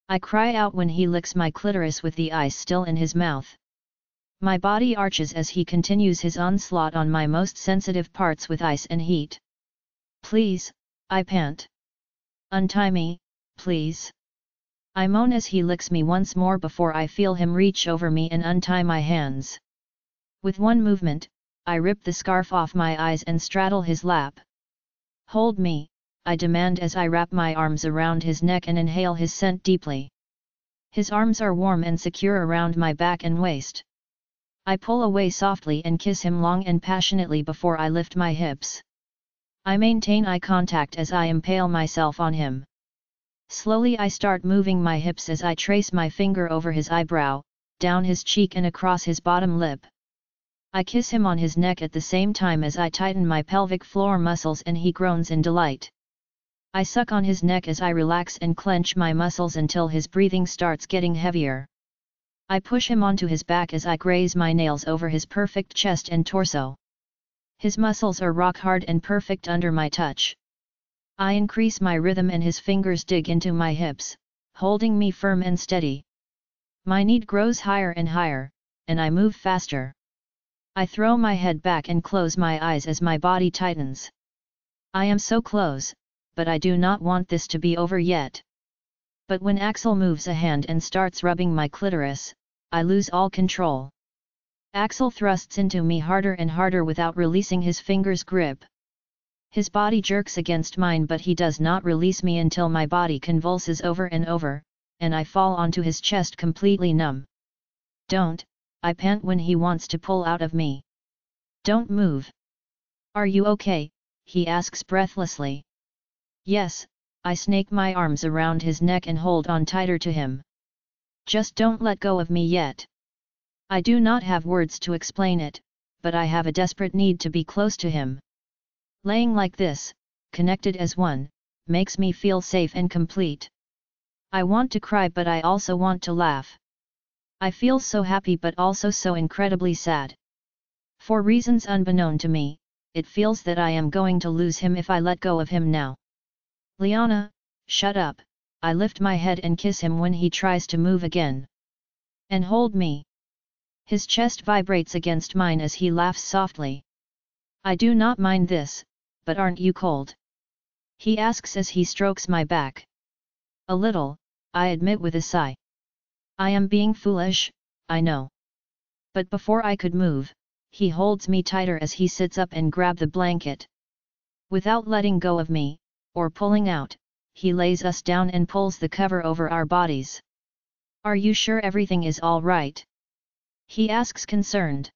I cry out when he licks my clitoris with the ice still in his mouth. My body arches as he continues his onslaught on my most sensitive parts with ice and heat. Please, I pant. Untie me, please. I moan as he licks me once more before I feel him reach over me and untie my hands. With one movement, I rip the scarf off my eyes and straddle his lap. Hold me, I demand as I wrap my arms around his neck and inhale his scent deeply. His arms are warm and secure around my back and waist. I pull away softly and kiss him long and passionately before I lift my hips. I maintain eye contact as I impale myself on him. Slowly I start moving my hips as I trace my finger over his eyebrow, down his cheek and across his bottom lip. I kiss him on his neck at the same time as I tighten my pelvic floor muscles and he groans in delight. I suck on his neck as I relax and clench my muscles until his breathing starts getting heavier. I push him onto his back as I graze my nails over his perfect chest and torso. His muscles are rock hard and perfect under my touch. I increase my rhythm and his fingers dig into my hips, holding me firm and steady. My need grows higher and higher, and I move faster. I throw my head back and close my eyes as my body tightens. I am so close, but I do not want this to be over yet. But when Axel moves a hand and starts rubbing my clitoris, I lose all control. Axel thrusts into me harder and harder without releasing his finger's grip. His body jerks against mine but he does not release me until my body convulses over and over, and I fall onto his chest completely numb. Don't, I pant when he wants to pull out of me. Don't move. Are you okay? He asks breathlessly. Yes, I snake my arms around his neck and hold on tighter to him. Just don't let go of me yet. I do not have words to explain it, but I have a desperate need to be close to him. Laying like this, connected as one, makes me feel safe and complete. I want to cry but I also want to laugh. I feel so happy but also so incredibly sad. For reasons unbeknown to me, it feels that I am going to lose him if I let go of him now. Liana, shut up, I lift my head and kiss him when he tries to move again. And hold me. His chest vibrates against mine as he laughs softly. I do not mind this, but aren't you cold? He asks as he strokes my back. A little, I admit with a sigh. I am being foolish, I know. But before I could move, he holds me tighter as he sits up and grabs the blanket. Without letting go of me, or pulling out, he lays us down and pulls the cover over our bodies. Are you sure everything is all right? He asks concerned.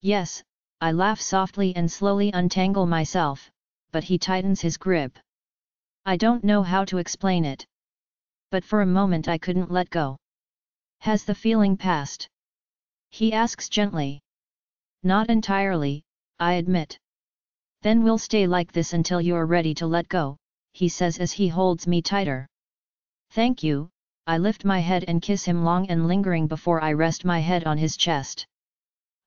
Yes, I laugh softly and slowly untangle myself, but he tightens his grip. I don't know how to explain it. But for a moment I couldn't let go. Has the feeling passed? He asks gently. Not entirely, I admit. Then we'll stay like this until you're ready to let go, he says as he holds me tighter. Thank you, I lift my head and kiss him long and lingering before I rest my head on his chest.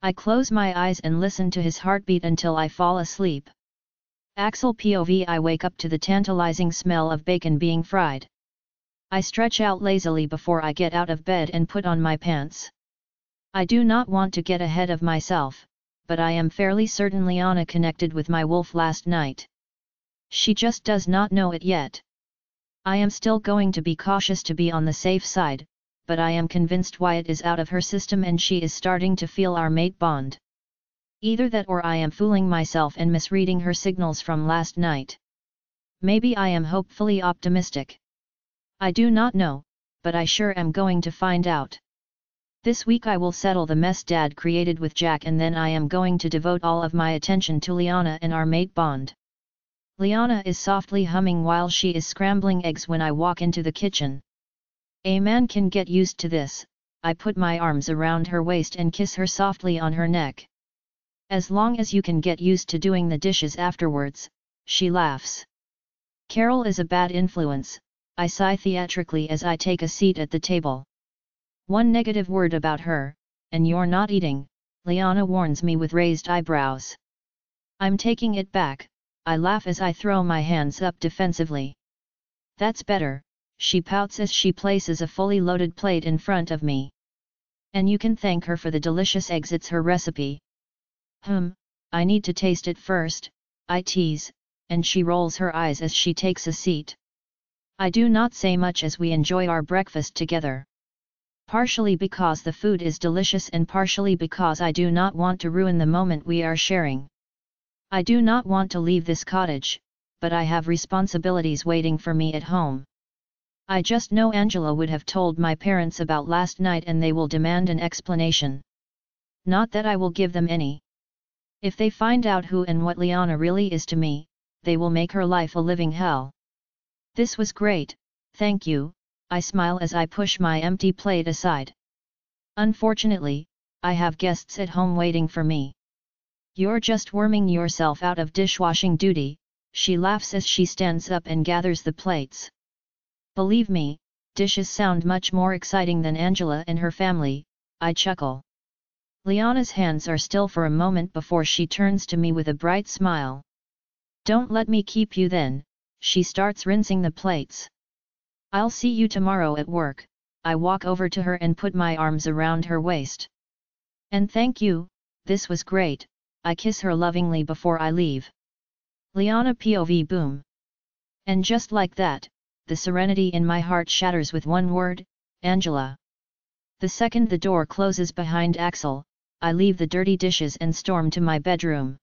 I close my eyes and listen to his heartbeat until I fall asleep. Axel POV. I wake up to the tantalizing smell of bacon being fried. I stretch out lazily before I get out of bed and put on my pants. I do not want to get ahead of myself, but I am fairly certain Liana connected with my wolf last night. She just does not know it yet. I am still going to be cautious to be on the safe side, but I am convinced Wyatt is out of her system and she is starting to feel our mate bond. Either that or I am fooling myself and misreading her signals from last night. Maybe I am hopefully optimistic. I do not know, but I sure am going to find out. This week I will settle the mess Dad created with Jack, and then I am going to devote all of my attention to Liana and our mate bond. Liana is softly humming while she is scrambling eggs when I walk into the kitchen. A man can get used to this. I put my arms around her waist and kiss her softly on her neck. As long as you can get used to doing the dishes afterwards, she laughs. Carol is a bad influence, I sigh theatrically as I take a seat at the table. One negative word about her, and you're not eating, Liana warns me with raised eyebrows. I'm taking it back, I laugh as I throw my hands up defensively. That's better, she pouts as she places a fully loaded plate in front of me. And you can thank her for the delicious eggs, it's her recipe. I need to taste it first, I tease, and she rolls her eyes as she takes a seat. I do not say much as we enjoy our breakfast together. Partially because the food is delicious and partially because I do not want to ruin the moment we are sharing. I do not want to leave this cottage, but I have responsibilities waiting for me at home. I just know Angela would have told my parents about last night and they will demand an explanation. Not that I will give them any. If they find out who and what Liana really is to me, they will make her life a living hell. This was great, thank you, I smile as I push my empty plate aside. Unfortunately, I have guests at home waiting for me. You're just worming yourself out of dishwashing duty, she laughs as she stands up and gathers the plates. Believe me, dishes sound much more exciting than Angela and her family, I chuckle. Liana's hands are still for a moment before she turns to me with a bright smile. Don't let me keep you then, she starts rinsing the plates. I'll see you tomorrow at work, I walk over to her and put my arms around her waist. And thank you, this was great, I kiss her lovingly before I leave. Liana POV. Boom. And just like that, the serenity in my heart shatters with one word, Angela. The second the door closes behind Axel, I leave the dirty dishes and storm to my bedroom.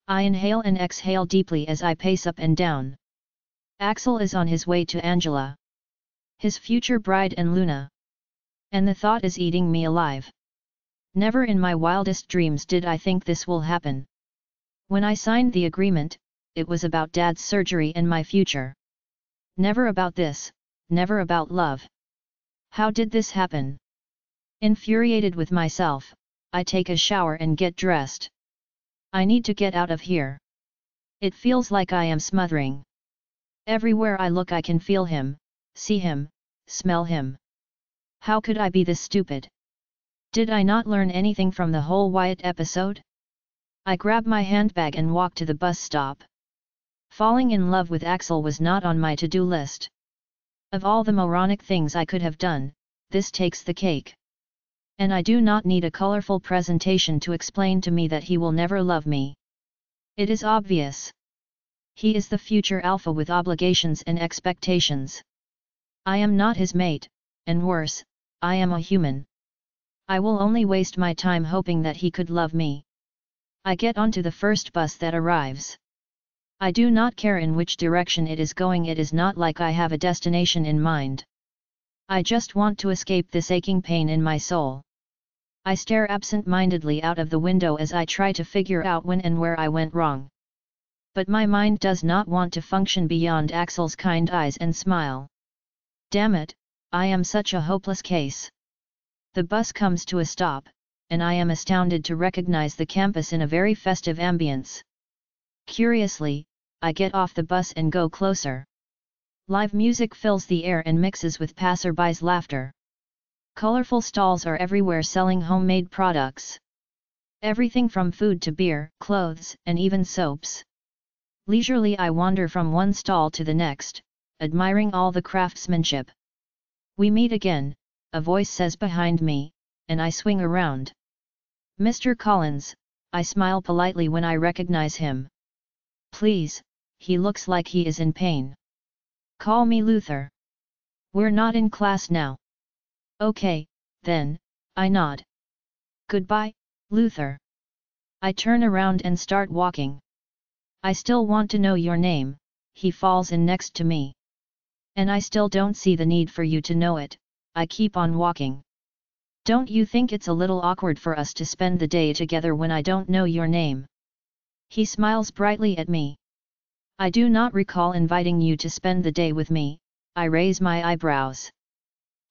I inhale and exhale deeply as I pace up and down. Axel is on his way to Angela. His future bride and Luna. And the thought is eating me alive. Never in my wildest dreams did I think this will happen. When I signed the agreement, it was about Dad's surgery and my future. Never about this, never about love. How did this happen? Infuriated with myself, I take a shower and get dressed. I need to get out of here. It feels like I am smothering. Everywhere I look I can feel him, see him, smell him. How could I be this stupid? Did I not learn anything from the whole Wyatt episode? I grab my handbag and walk to the bus stop. Falling in love with Axel was not on my to-do list. Of all the moronic things I could have done, this takes the cake. And I do not need a colorful presentation to explain to me that he will never love me. It is obvious. He is the future alpha with obligations and expectations. I am not his mate, and worse, I am a human. I will only waste my time hoping that he could love me. I get onto the first bus that arrives. I do not care in which direction it is going, it is not like I have a destination in mind. I just want to escape this aching pain in my soul. I stare absent-mindedly out of the window as I try to figure out when and where I went wrong. But my mind does not want to function beyond Axel's kind eyes and smile. Damn it, I am such a hopeless case. The bus comes to a stop, and I am astounded to recognize the campus in a very festive ambience. Curiously, I get off the bus and go closer. Live music fills the air and mixes with passerbys' laughter. Colorful stalls are everywhere selling homemade products. Everything from food to beer, clothes, and even soaps. Leisurely I wander from one stall to the next, admiring all the craftsmanship. We meet again, a voice says behind me, and I swing around. Mr. Collins, I smile politely when I recognize him. Please, he looks like he is in pain. Call me Luther. We're not in class now. Okay, then, I nod. Goodbye, Luther. I turn around and start walking. I still want to know your name, he falls in next to me. And I still don't see the need for you to know it, I keep on walking. Don't you think it's a little awkward for us to spend the day together when I don't know your name? He smiles brightly at me. I do not recall inviting you to spend the day with me, I raise my eyebrows.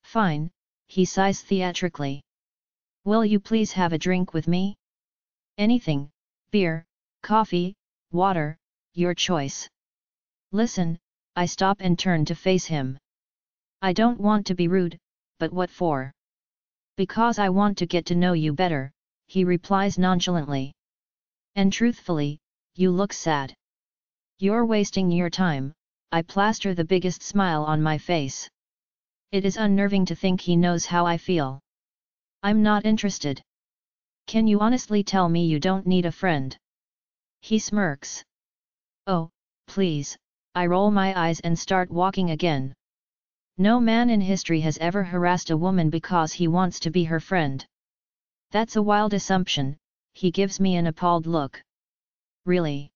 Fine, he sighs theatrically. Will you please have a drink with me? Anything, beer, coffee, water, your choice. Listen, I stop and turn to face him. I don't want to be rude, but what for? Because I want to get to know you better, he replies nonchalantly. And truthfully, you look sad. You're wasting your time, I plaster the biggest smile on my face. It is unnerving to think he knows how I feel. I'm not interested. Can you honestly tell me you don't need a friend? He smirks. Oh, please, I roll my eyes and start walking again. No man in history has ever harassed a woman because he wants to be her friend. That's a wild assumption, he gives me an appalled look. Really?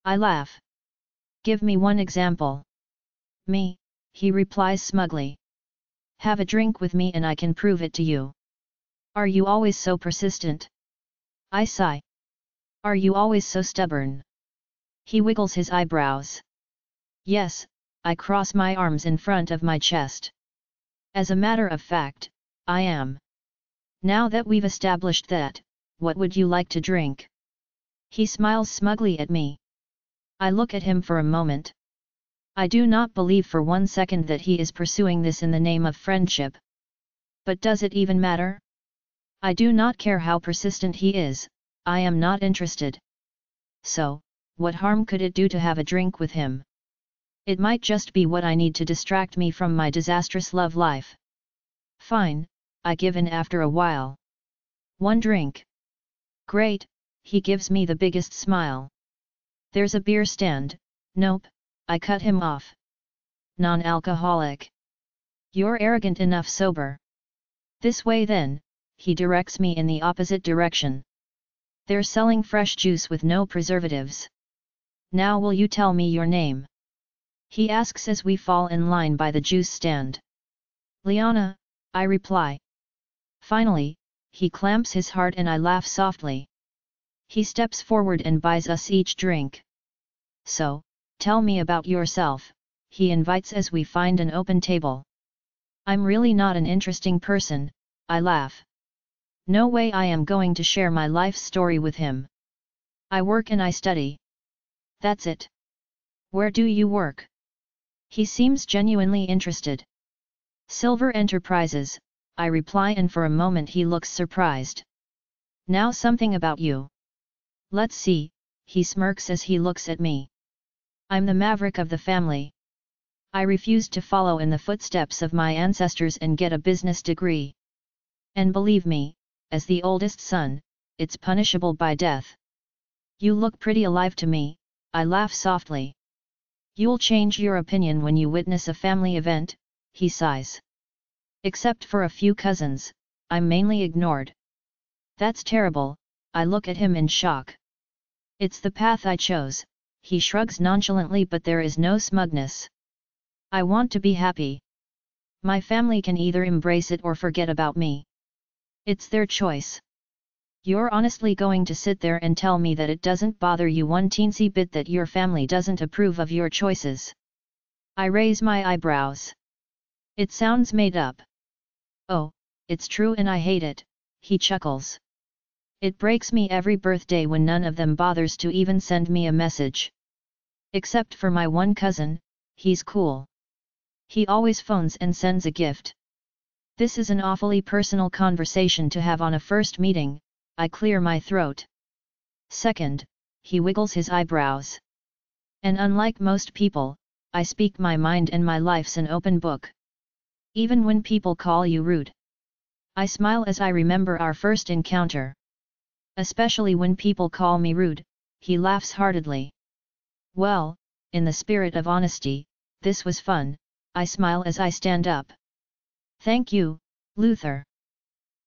I laugh. Give me one example. Me, he replies smugly. Have a drink with me and I can prove it to you. Are you always so persistent? I sigh. Are you always so stubborn? He wiggles his eyebrows. Yes, I cross my arms in front of my chest. As a matter of fact, I am. Now that we've established that, what would you like to drink? He smiles smugly at me. I look at him for a moment. I do not believe for one second that he is pursuing this in the name of friendship. But does it even matter? I do not care how persistent he is, I am not interested. So, what harm could it do to have a drink with him? It might just be what I need to distract me from my disastrous love life. Fine, I give in after a while. One drink. Great, he gives me the biggest smile. There's a beer stand. Nope, I cut him off. Non-alcoholic. You're arrogant enough sober. This way then, he directs me in the opposite direction. They're selling fresh juice with no preservatives. Now will you tell me your name? He asks as we fall in line by the juice stand. Liana, I reply. Finally, he clamps his heart and I laugh softly. He steps forward and buys us each drink. So, tell me about yourself, he invites as we find an open table. I'm really not an interesting person, I laugh. No way I am going to share my life story with him. I work and I study. That's it. Where do you work? He seems genuinely interested. Silver Enterprises, I reply, and for a moment he looks surprised. Now something about you. Let's see, he smirks as he looks at me. I'm the maverick of the family. I refused to follow in the footsteps of my ancestors and get a business degree. And believe me, as the oldest son, it's punishable by death. You look pretty alive to me, I laugh softly. You'll change your opinion when you witness a family event, he sighs. Except for a few cousins, I'm mainly ignored. That's terrible, I look at him in shock. It's the path I chose, he shrugs nonchalantly, but there is no smugness. I want to be happy. My family can either embrace it or forget about me. It's their choice. You're honestly going to sit there and tell me that it doesn't bother you one teensy bit that your family doesn't approve of your choices? I raise my eyebrows. It sounds made up. Oh, it's true and I hate it, he chuckles. It breaks me every birthday when none of them bothers to even send me a message. Except for my one cousin, he's cool. He always phones and sends a gift. This is an awfully personal conversation to have on a first meeting, I clear my throat. Second, he wiggles his eyebrows. And unlike most people, I speak my mind and my life's an open book. Even when people call you rude. I smile as I remember our first encounter. Especially when people call me rude, he laughs heartedly. Well, in the spirit of honesty, this was fun, I smile as I stand up. Thank you, Luther.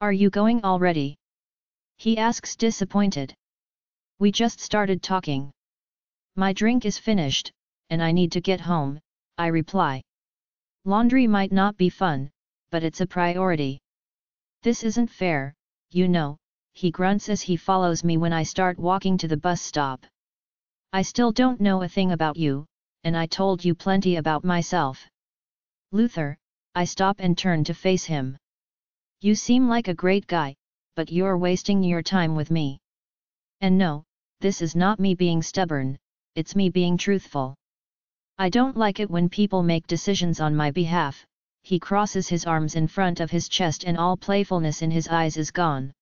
Are you going already? He asks disappointed. We just started talking. My drink is finished, and I need to get home, I reply. Laundry might not be fun, but it's a priority. This isn't fair, you know, he grunts as he follows me when I start walking to the bus stop. I still don't know a thing about you, and I told you plenty about myself. Luther, I stop and turn to face him. You seem like a great guy, but you're wasting your time with me. And no, this is not me being stubborn, it's me being truthful. I don't like it when people make decisions on my behalf. He crosses his arms in front of his chest and all playfulness in his eyes is gone.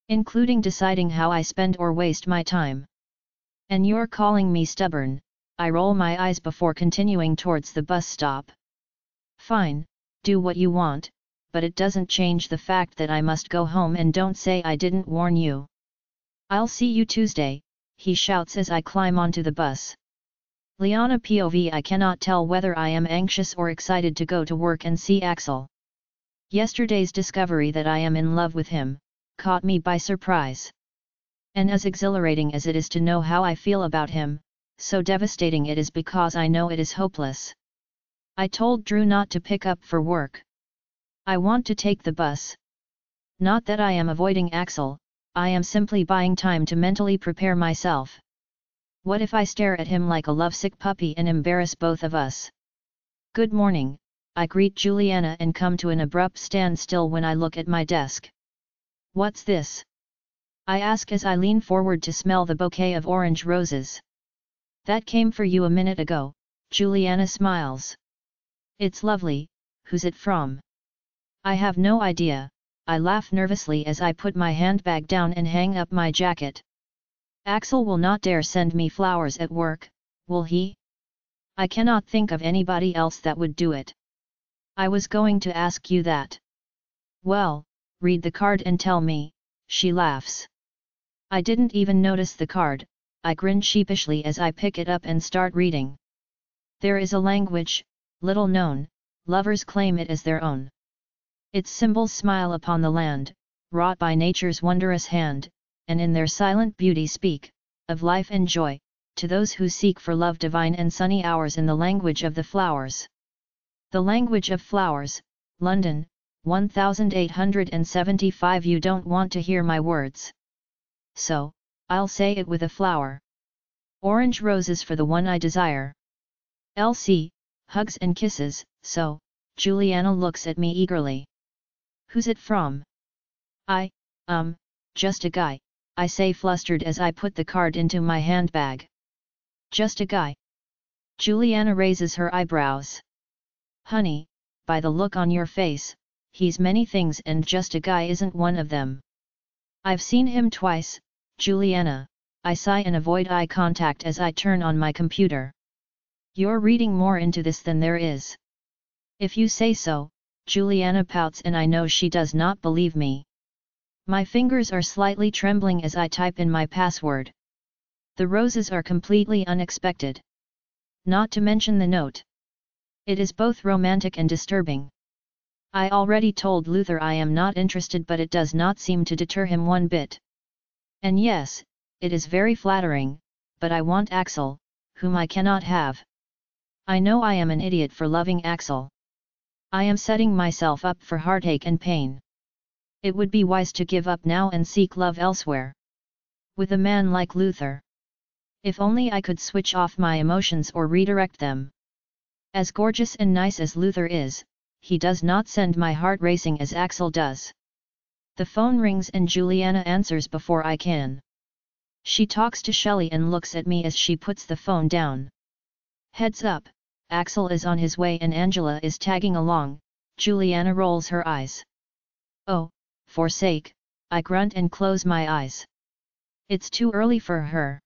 Including deciding how I spend or waste my time. And you're calling me stubborn, I roll my eyes before continuing towards the bus stop. Fine, do what you want, but it doesn't change the fact that I must go home and don't say I didn't warn you. I'll see you Tuesday, he shouts as I climb onto the bus. Liana POV. I cannot tell whether I am anxious or excited to go to work and see Axel. Yesterday's discovery that I am in love with him, caught me by surprise. And as exhilarating as it is to know how I feel about him, so devastating it is because I know it is hopeless. I told Drew not to pick up for work. I want to take the bus. Not that I am avoiding Axel, I am simply buying time to mentally prepare myself. What if I stare at him like a lovesick puppy and embarrass both of us? Good morning, I greet Juliana and come to an abrupt standstill when I look at my desk. What's this? I ask as I lean forward to smell the bouquet of orange roses. That came for you a minute ago, Juliana smiles. It's lovely, who's it from? I have no idea, I laugh nervously as I put my handbag down and hang up my jacket. Axel will not dare send me flowers at work, will he? I cannot think of anybody else that would do it. I was going to ask you that. Well, read the card and tell me, she laughs. I didn't even notice the card, I grin sheepishly as I pick it up and start reading. There is a language, little known, lovers claim it as their own. Its symbols smile upon the land, wrought by nature's wondrous hand, and in their silent beauty speak, of life and joy, to those who seek for love divine and sunny hours in the language of the flowers. The language of flowers, London, 1875. You don't want to hear my words. So, I'll say it with a flower. Orange roses for the one I desire. LC, hugs and kisses. So, Juliana looks at me eagerly. Who's it from? Just a guy, I say flustered as I put the card into my handbag. Just a guy. Juliana raises her eyebrows. Honey, by the look on your face, he's many things and just a guy isn't one of them. I've seen him twice, Juliana, I sigh and avoid eye contact as I turn on my computer. You're reading more into this than there is. If you say so, Juliana pouts and I know she does not believe me. My fingers are slightly trembling as I type in my password. The roses are completely unexpected. Not to mention the note. It is both romantic and disturbing. I already told Luther I am not interested, but it does not seem to deter him one bit. And yes, it is very flattering, but I want Axel, whom I cannot have. I know I am an idiot for loving Axel. I am setting myself up for heartache and pain. It would be wise to give up now and seek love elsewhere. With a man like Luther. If only I could switch off my emotions or redirect them. As gorgeous and nice as Luther is, he does not send my heart racing as Axel does. The phone rings and Juliana answers before I can. She talks to Shelley and looks at me as she puts the phone down. Heads up, Axel is on his way and Angela is tagging along. Juliana rolls her eyes. Oh, for sake, I grunt and close my eyes. It's too early for her.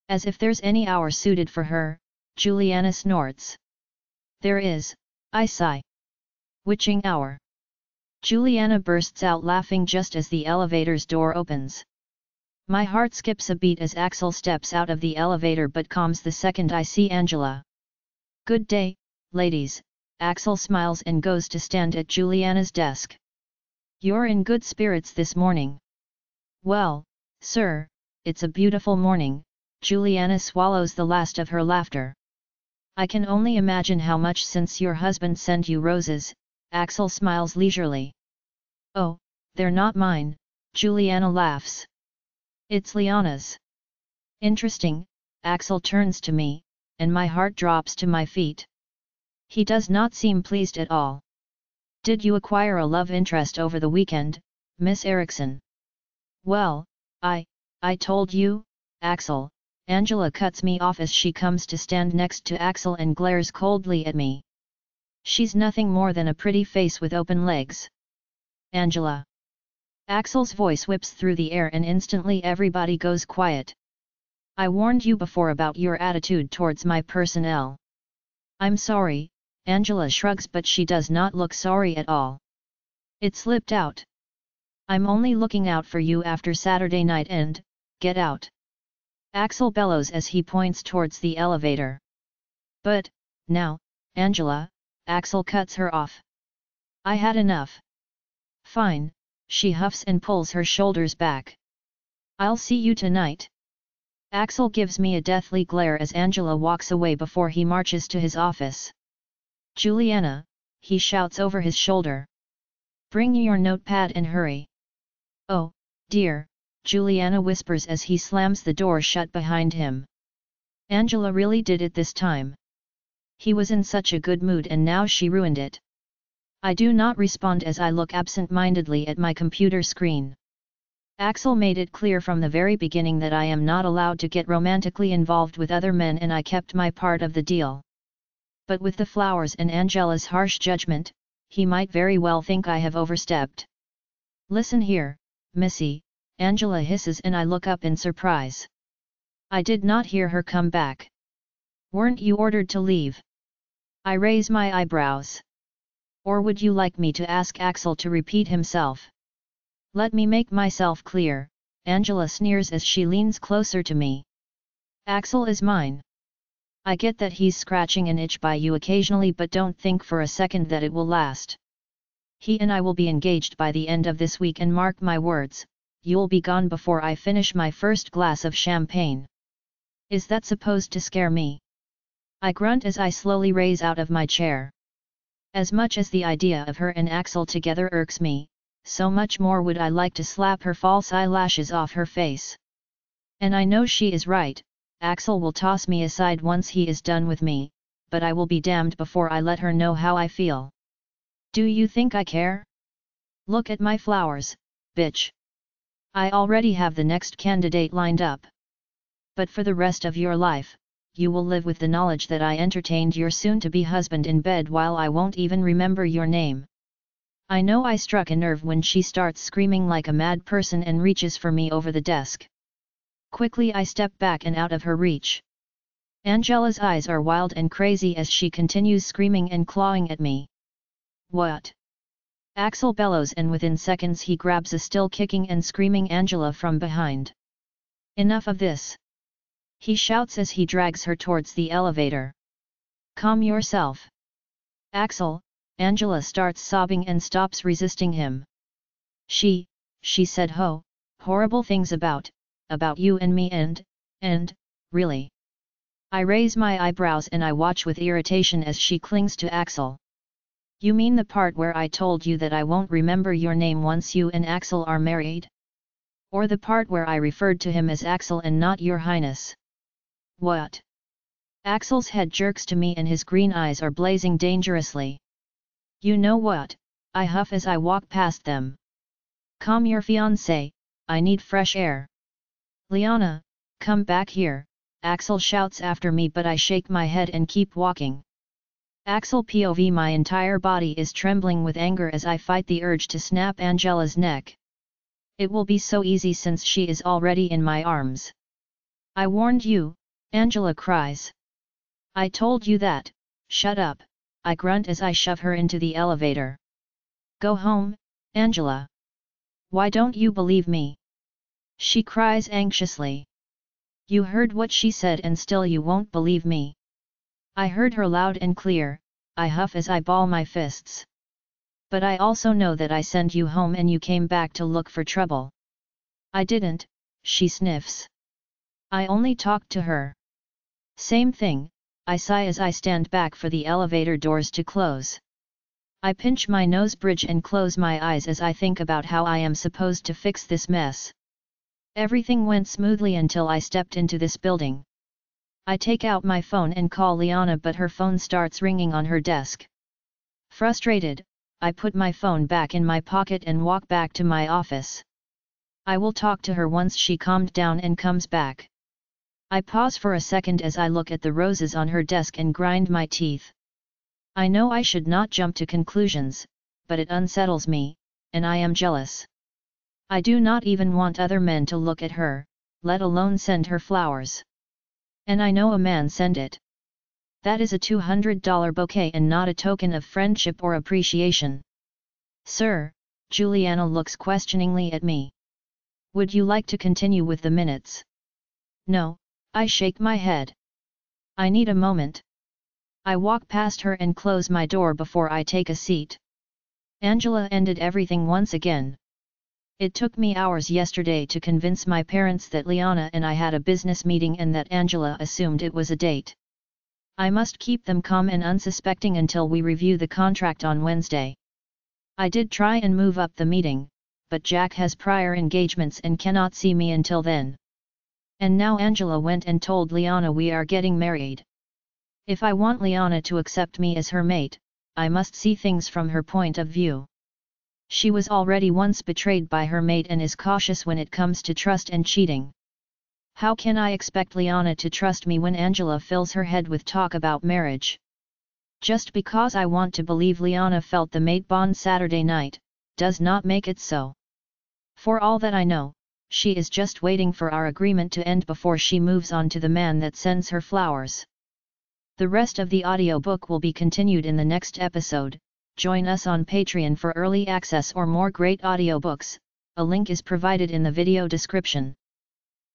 As if there's any hour suited for her, Juliana snorts. There is, I sigh. Witching hour. Juliana bursts out laughing just as the elevator's door opens. My heart skips a beat as Axel steps out of the elevator but calms the second I see Angela. Good day, ladies, Axel smiles and goes to stand at Juliana's desk. You're in good spirits this morning. Well, sir, it's a beautiful morning. Juliana swallows the last of her laughter. I can only imagine how much since your husband sent you roses. Axel smiles leisurely. Oh, they're not mine, Juliana laughs. It's Liana's. Interesting, Axel turns to me, and my heart drops to my feet. He does not seem pleased at all. Did you acquire a love interest over the weekend, Miss Erickson? Well, I told you, Axel. Angela cuts me off as she comes to stand next to Axel and glares coldly at me. She's nothing more than a pretty face with open legs. Angela. Axel's voice whips through the air and instantly everybody goes quiet. I warned you before about your attitude towards my personnel. I'm sorry, Angela shrugs, but she does not look sorry at all. It slipped out. I'm only looking out for you after Saturday night and, get out. Axel bellows as he points towards the elevator. But, now, Angela, Axel cuts her off. I had enough. Fine, she huffs and pulls her shoulders back. I'll see you tonight. Axel gives me a deathly glare as Angela walks away before he marches to his office. Juliana, he shouts over his shoulder. Bring your notepad and hurry. Oh, dear, Juliana whispers as he slams the door shut behind him. Angela really did it this time. He was in such a good mood and now she ruined it. I do not respond as I look absent-mindedly at my computer screen. Axel made it clear from the very beginning that I am not allowed to get romantically involved with other men and I kept my part of the deal. But with the flowers and Angela's harsh judgment, he might very well think I have overstepped. Listen here, Missy, Angela hisses and I look up in surprise. I did not hear her come back. Weren't you ordered to leave? I raise my eyebrows. Or would you like me to ask Axel to repeat himself? Let me make myself clear, Angela sneers as she leans closer to me. Axel is mine. I get that he's scratching an itch by you occasionally, but don't think for a second that it will last. He and I will be engaged by the end of this week and mark my words, you'll be gone before I finish my first glass of champagne. Is that supposed to scare me? I grunt as I slowly raise out of my chair. As much as the idea of her and Axel together irks me, so much more would I like to slap her false eyelashes off her face. And I know she is right, Axel will toss me aside once he is done with me, but I will be damned before I let her know how I feel. Do you think I care? Look at my flowers, bitch. I already have the next candidate lined up. But for the rest of your life, you will live with the knowledge that I entertained your soon-to-be husband in bed while I won't even remember your name. I know I struck a nerve when she starts screaming like a mad person and reaches for me over the desk. Quickly I step back and out of her reach. Angela's eyes are wild and crazy as she continues screaming and clawing at me. What? Axel bellows, and within seconds he grabs a still kicking and screaming Angela from behind. Enough of this! He shouts as he drags her towards the elevator. Calm yourself. Axel, Angela starts sobbing and stops resisting him. She said horrible things about you and me and, really. I raise my eyebrows and I watch with irritation as she clings to Axel. You mean the part where I told you that I won't remember your name once you and Axel are married? Or the part where I referred to him as Axel and not your highness? What? Axel's head jerks to me and his green eyes are blazing dangerously. You know what? I huff as I walk past them. Calm your fiancé, I need fresh air. Liana, come back here, Axel shouts after me, but I shake my head and keep walking. Axel POV, my entire body is trembling with anger as I fight the urge to snap Angela's neck. It will be so easy since she is already in my arms. I warned you, Angela cries. I told you that. Shut up, I grunt as I shove her into the elevator. Go home, Angela. Why don't you believe me? She cries anxiously. You heard what she said and still you won't believe me. I heard her loud and clear, I huff as I ball my fists. But I also know that I sent you home and you came back to look for trouble. I didn't, she sniffs. I only talked to her. Same thing, I sigh as I stand back for the elevator doors to close. I pinch my nose bridge and close my eyes as I think about how I am supposed to fix this mess. Everything went smoothly until I stepped into this building. I take out my phone and call Liana, but her phone starts ringing on her desk. Frustrated, I put my phone back in my pocket and walk back to my office. I will talk to her once she calmed down and comes back. I pause for a second as I look at the roses on her desk and grind my teeth. I know I should not jump to conclusions, but it unsettles me, and I am jealous. I do not even want other men to look at her, let alone send her flowers. And I know a man send it. That is a $200 bouquet and not a token of friendship or appreciation. Sir, Juliana looks questioningly at me. Would you like to continue with the minutes? No, I shake my head. I need a moment. I walk past her and close my door before I take a seat. Angela ended everything once again. It took me hours yesterday to convince my parents that Liana and I had a business meeting and that Angela assumed it was a date. I must keep them calm and unsuspecting until we review the contract on Wednesday. I did try and move up the meeting, but Jack has prior engagements and cannot see me until then. And now Angela went and told Liana we are getting married. If I want Liana to accept me as her mate, I must see things from her point of view. She was already once betrayed by her mate and is cautious when it comes to trust and cheating. How can I expect Liana to trust me when Angela fills her head with talk about marriage? Just because I want to believe Liana felt the mate bond Saturday night, does not make it so. For all that I know, she is just waiting for our agreement to end before she moves on to the man that sends her flowers. The rest of the audiobook will be continued in the next episode. Join us on Patreon for early access or more great audiobooks, a link is provided in the video description.